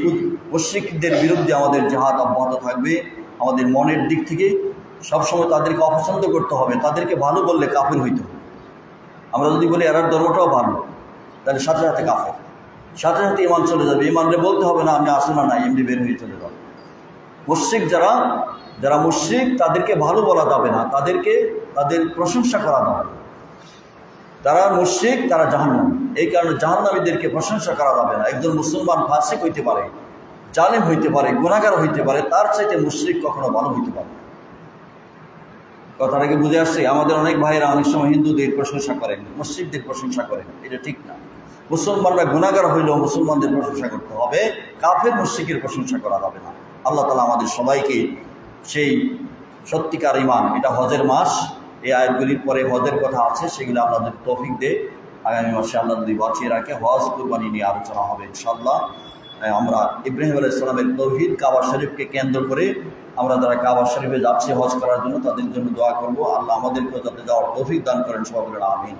মুশরিকদের বিরুদ্ধে আমাদের জিহাদ অব্যাহত থাকবে। আমাদের মনের দিক থেকে সবসময় তাদেরকে অপছন্দ করতে হবে, তাদেরকে ভালো বললে কাফের হইতে হবে। আমরা যদি বলি এরার ধর্মটাও ভালো, তাহলে সাথে সাথে কাফের, সাথে সাথে ইমান চলে যাবে। ইমানরে বলতে হবে না আমি আসো না, নাই এমনি বের হয়ে চলে যাবে। মুশরিক যারা মুশরিক তাদেরকে ভালো বলা যাবে না, তাদের প্রশংসা করা যাবে না। তারা মুশরিক, তারা জাহান্নামী। এই কারণে জাহান্নামীদেরকে প্রশংসা করা যাবে না। একজন মুসলমান ফাসিক হইতে পারে, জালেম হইতে পারে, গুনাহগার হইতে পারে, তার চাইতে মুশরিক কখনো ভালো হইতে পারে। কথাটাকে বুঝে আসছে? আমাদের অনেক ভাইয়েরা অনেক সময় হিন্দুদের প্রশংসা করেন, মুশরিকদের প্রশংসা করেন, এটা ঠিক না। মুসলমানরা গুনাহগার হইলেও মুসলমানদের প্রশংসা করতে হবে, কাফের মুশরিকের প্রশংসা করা যাবে না। আল্লাহ তাআলা আমাদের সবাইকে সেই সত্যিকার ঈমান, এটা হজের মাস, এই আয়াতগুলির পরে হজের কথা আছে, সেগুলো আল্লাহ যদি তৌফিক দেয় আগামী মাসে আল্লাহ যদি বাঁচিয়ে রাখে হজ কুরবানি নিয়ে আলোচনা হবে ইনশাআল্লাহ। আমরা ইব্রাহিম আলাইহিস সালামের তাওহীদ কাবা শরীফকে কেন্দ্র করে আমরা যারা কাবা শরীফে যাচ্ছি হজ করার জন্য তাদের জন্য দোয়া করব। আল্লাহ আমাদেরকেও যাতে যাওয়ার তৌফিক দান করেন, সবাই বলেন আমিন।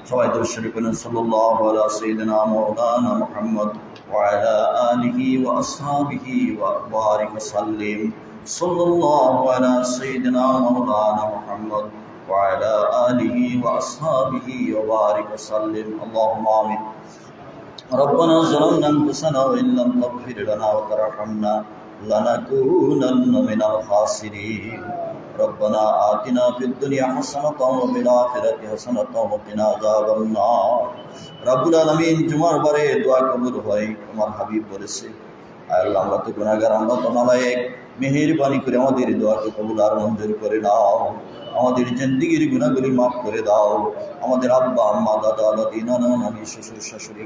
সবাই দরুদ শরীফ পড়েন সাল্লাল্লাহু আলা সাইয়্যিদিনা মাওলানা মুহাম্মদ ওয়া আলা আলিহি ওয়া আসহাবিহি ওয়া বারিক ওয়া সাল্লিম। সাল্লাল্লাহু আলা সাইয়্যিদিনা মাওলানা মুহাম্মদ ওয়া আলা আলিহি ওয়া আসহাবিহি ওয়া বারিক ওয়া সাল্লিম। আল্লাহুম্মা আমিন। ربنا ظلمنا أنفسنا وإن لم تغفر لنا وترحمنا لنكونن من الخاسرين. ربنا آتنا في الدنيا حسنة وفي الآخرة حسنة وقنا عذاب النار. রব্বুল আলামিন জুমার বারে দোয়া কবুল হয় তোমার হাবিব বলেছে, আল্লাহ আমরা তো গুনাহগার, আমরা তো নালায়েক, মেহেরবানি করে আমাদের দোয়াকে কবুল আর মঞ্জুর করে নাও। আমাদের জিন্দেগির গুনাহগুলি মাফ করে দাও। আমাদের আব্বা আম্মা দাদা দাদি নানা নানি শ্বশুর শাশুড়ি,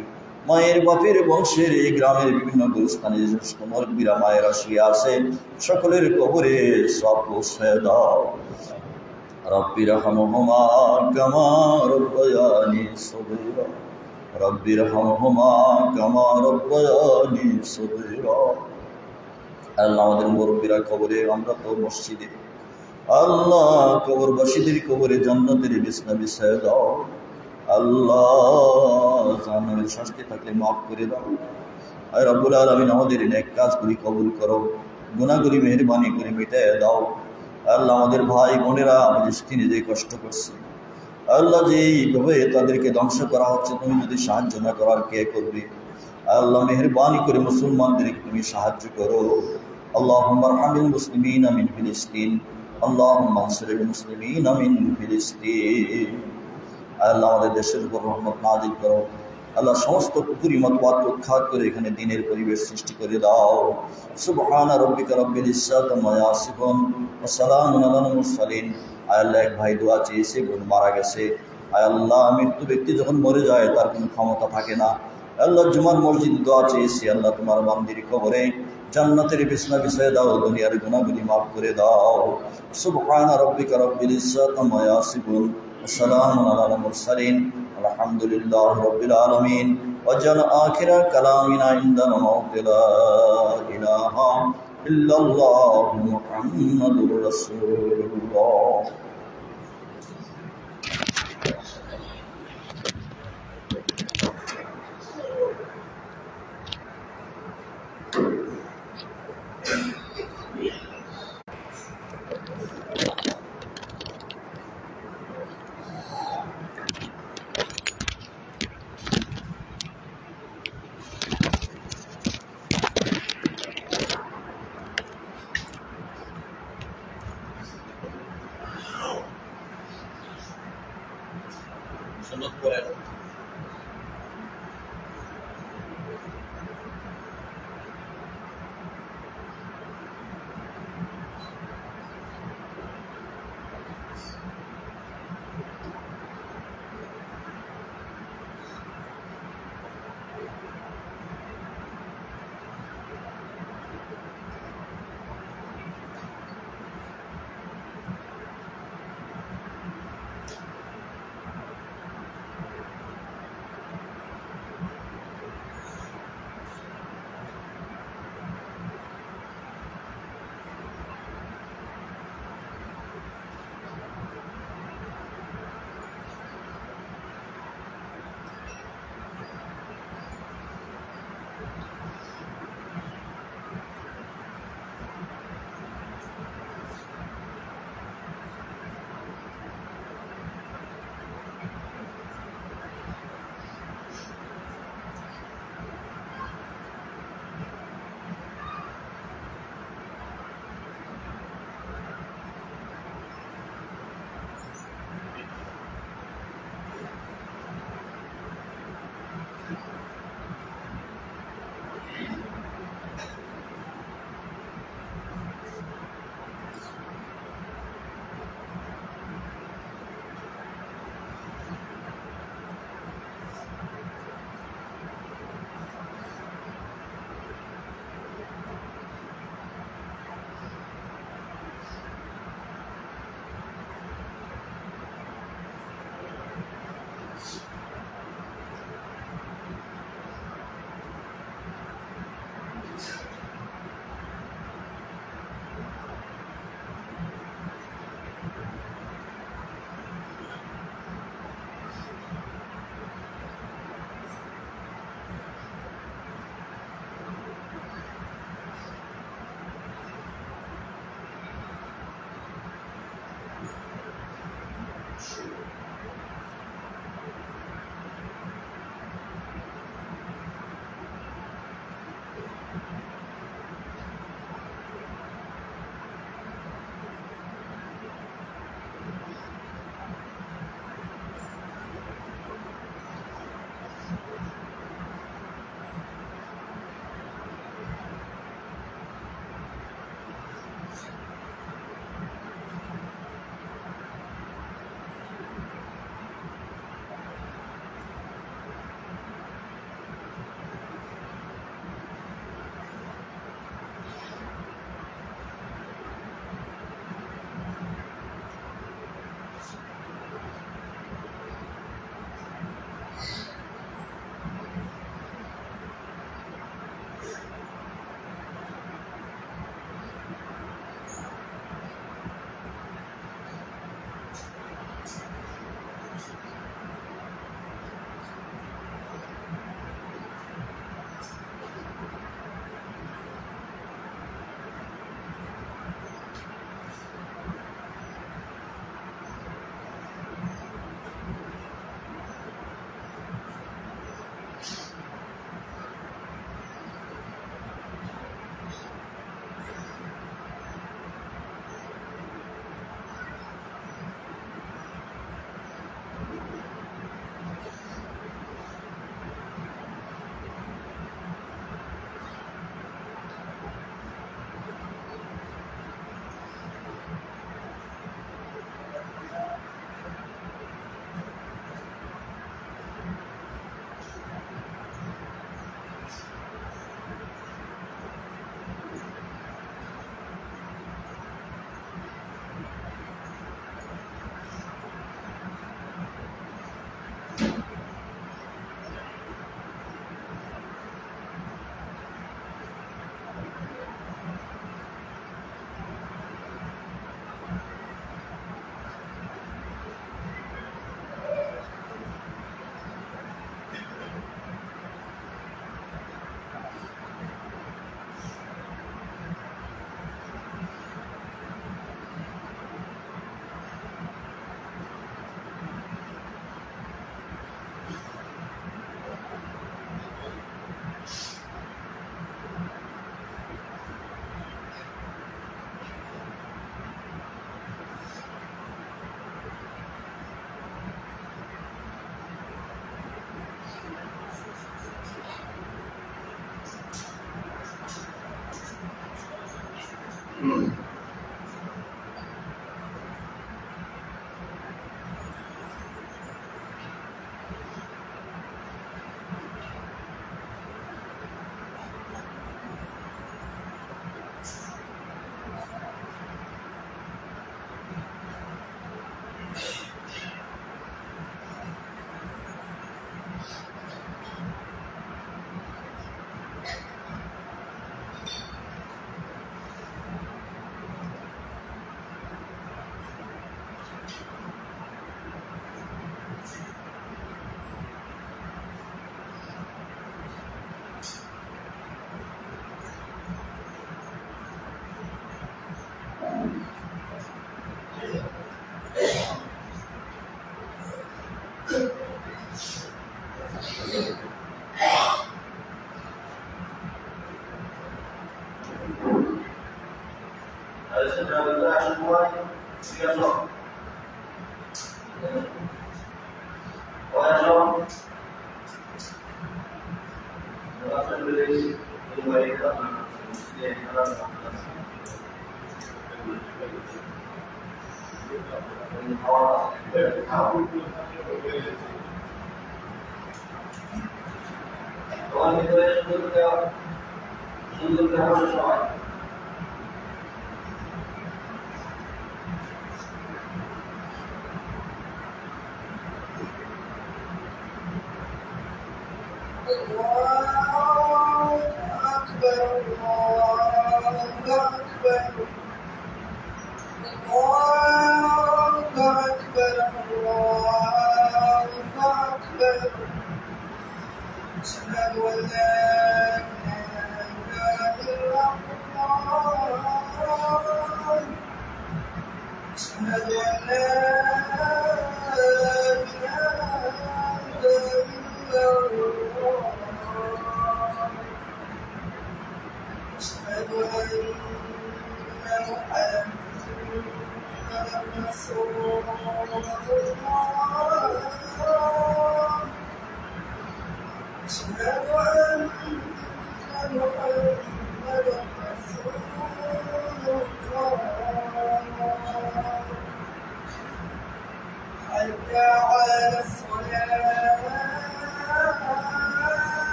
মায়ের বাপের বংশের এই গ্রামের বিভিন্ন গুরুস্থানে যে সমস্ত মুরব্বীরা মায়েরা শুয়ে আছে সকলের কবরে সওয়াব পৌঁছে দাও। রব্বি রহমহুমা কামা রব্বায়ানি সগীরা, রব্বি রহমহুমা কামা রব্বায়ানি সগীরা। আল্লাহ আমাদের মুরব্বীরা কবরে, আমরা তো মসজিদে, আল্লাহ কবরবাসীদের কবরে জান্নাতের বিছানা বিছায় দাও। আল্লাহ জাহান্নামের শাস্তি থাকলে মাফ করে দাও। আয় রব্বুল আলামিন আমাদের নেক কাজগুলি কবুল করো, গুনাহগুলি মেহেরবানি করে মিটায় দাও। আল্লাহ আমাদের ভাই বোনেরা ফিলিস্তিনে যে কষ্ট করছে, আল্লাহ যেইভাবে তাদেরকে ধ্বংস করা হচ্ছে, তুমি যদি সাহায্য না করার কে করবে? আল্লাহ মেহেরবানি করে মুসলমানদেরকে তুমি সাহায্য করো। আল্লাহুম্মা আরহামিল মুসলিমিনা মিন ফিলিস্তিন, আল্লাহুম্মা আনসিরিল মুসলিমিনা মিন ফিলিস্তিন। আল্লাহ আমাদের দেশের উপর রহমত নাজিল করো। আল্লাহ সমস্ত কুফরি মতবাদ উৎখাত করে এখানে দিনের পরিবেশ সৃষ্টি করে দাও। সুবহানা রাব্বিকা রাব্বিল ইজ্জাতি আম্মা ইয়াসিফুন ওয়া সালামুন আলাল মুরসালিন। আল্লাহ এক ভাই দোয়া চেয়েছে, বোন মারা গেছে। আল্লাহ মৃত্যু ব্যক্তি যখন মরে যায় তার কোনো ক্ষমতা থাকে না। আল্লাহ জুমার মসজিদ দোয়া চেয়েছি, আল্লাহ তোমার বান্দির কবরে জান্নাতের বিছানা বিছায় দাও, দুনিয়ার গুনাহগুলি মাফ করে দাও। সুবহানা রাব্বিকা রাব্বিল ইজ্জাতি আম্মা ইয়াসিফুন ওয়া সালামুন আলাল মুরসালিন, আলহামদুলিল্লাহি রাব্বিল আলামিন। ওয়াজআল আখিরা কালামিনা ইনদাল মাউত লা ইলাহা ইল্লাল্লাহু মুহাম্মাদুর রাসূলুল্লাহ। সুন্নাত পড়েন।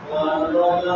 وأن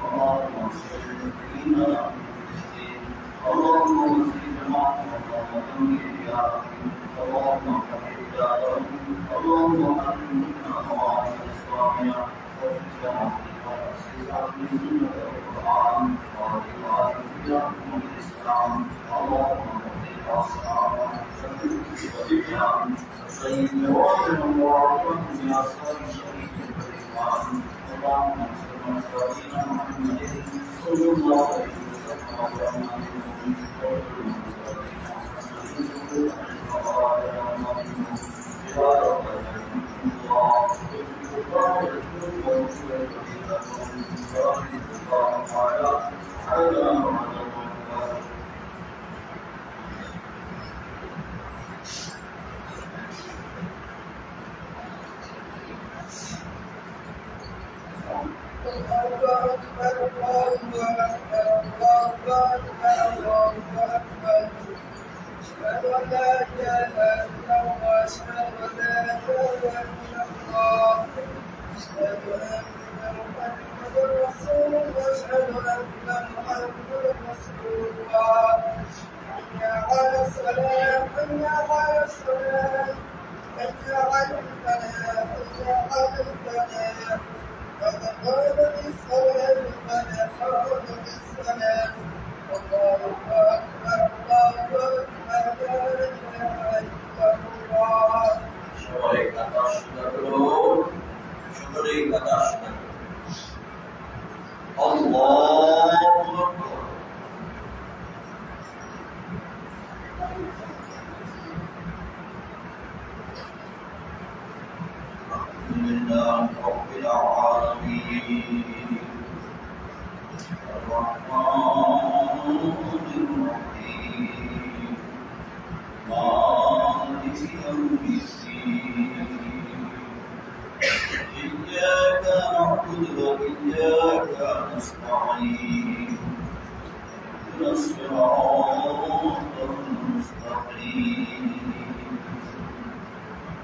اللهم اغفر لنا اللهم اغفر لنا يا رحيم اللهم اغفر دارهم اللهم علمنا مواعظ الاسلاميه وفتنا بسنة القرآن وبركاته الإسلام اللهم اغفر أصحابنا وذكرهم سيدنا وعلمنا يا صالح شريك الإيمان اللهم صل على محمد صلى الله عليه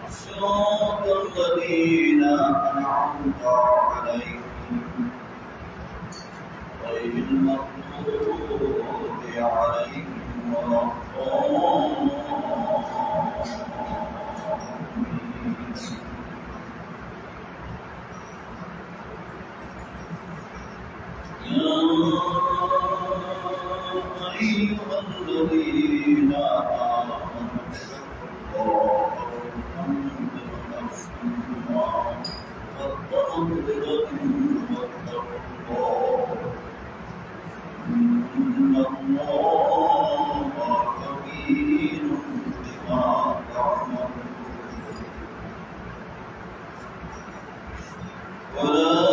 صراط الذين أنعمت عليهم غير المغضوب عليهم ولا الضالين يا أيها الذين آمنوا اتقوا الله إن الله خبير بما تعملون ولا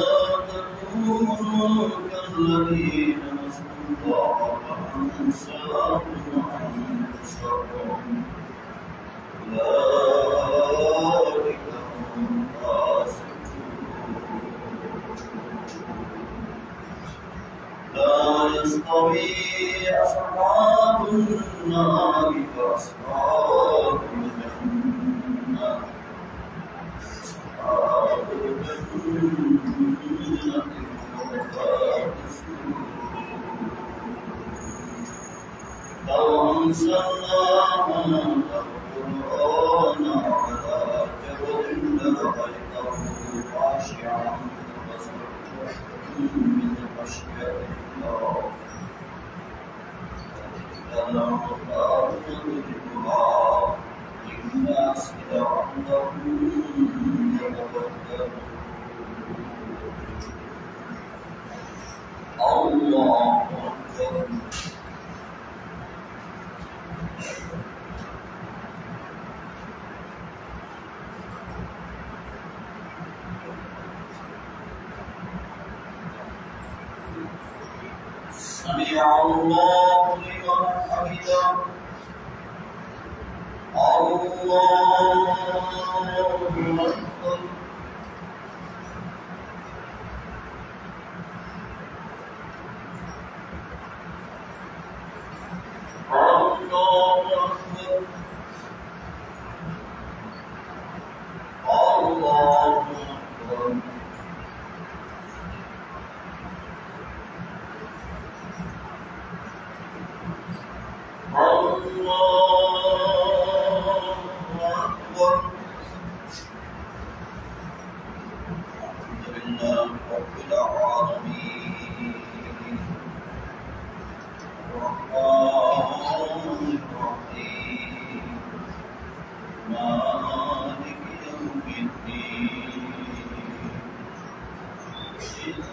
تكونوا كالذين نسوا الله فأنساهم أنفسهم أولئك هم الفاسقون لا يستوي أصحاب النار وأصحاب الجنة أصحاب الجنة لو أنزلنا هذا القرآن على جبل لرأيته خاشعا متصدعا من خشية الله لنرفعه بالدعاء للناس لعلهم يتفكرون الله أكبر سمع الله لمن حمده الله أكبر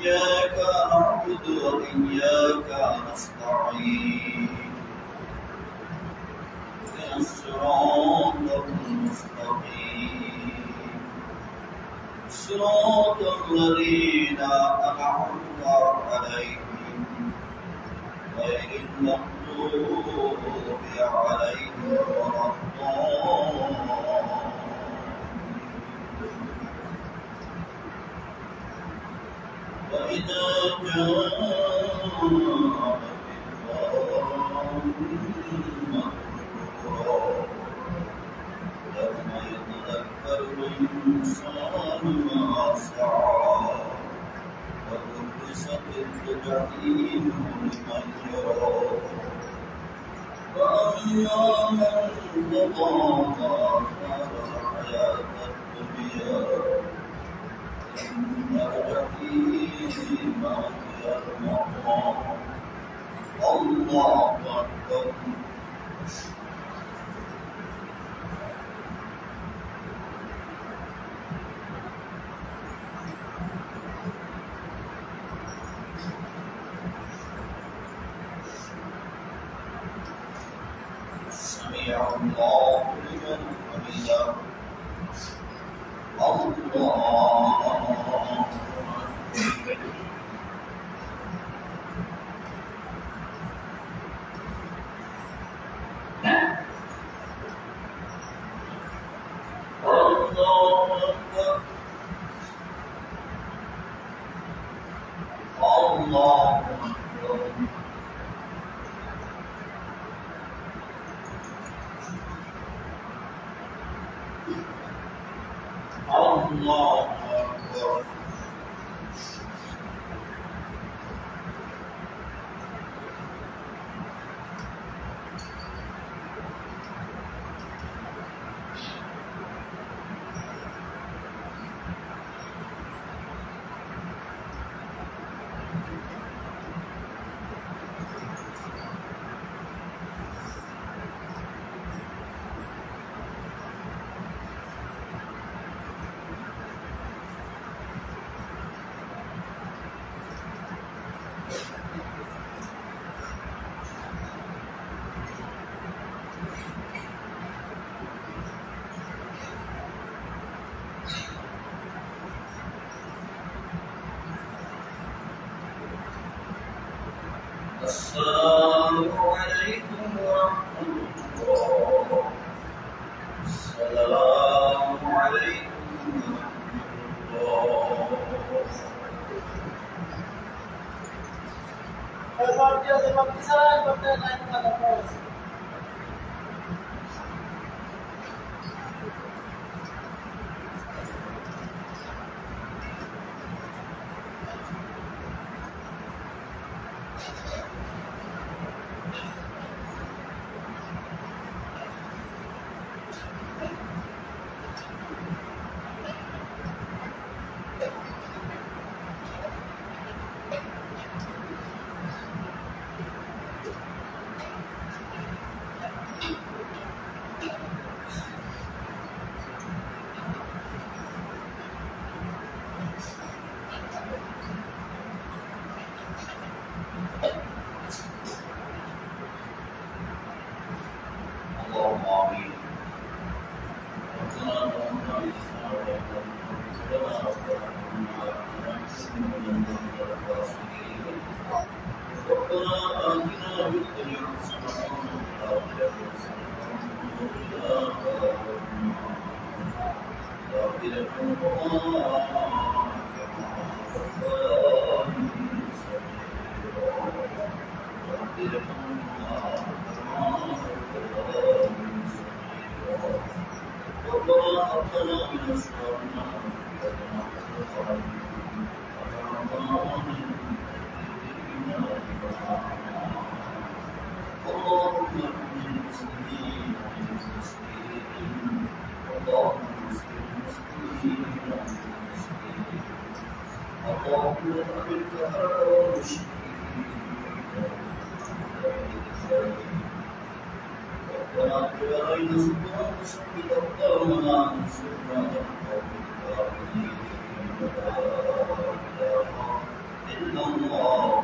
إياك نعبد وإياك نستعين اهدنا الصراط المستقيم صراط الذين أنعمت عليهم غير المغضوب عليهم ولا الضالين. وإذا جاءت يوم يتذكر الإنسان ما سعى وبرزت الجحيم لمن يرى فأما من طغى وآثر الحياة الدنيا إن الجحيم هي المأوى. الله أكبر. سمع الله لمن حمده. الله أكبر. السلام عليكم ورحمة الله. السلام عليكم ورحمة الله. إلا الله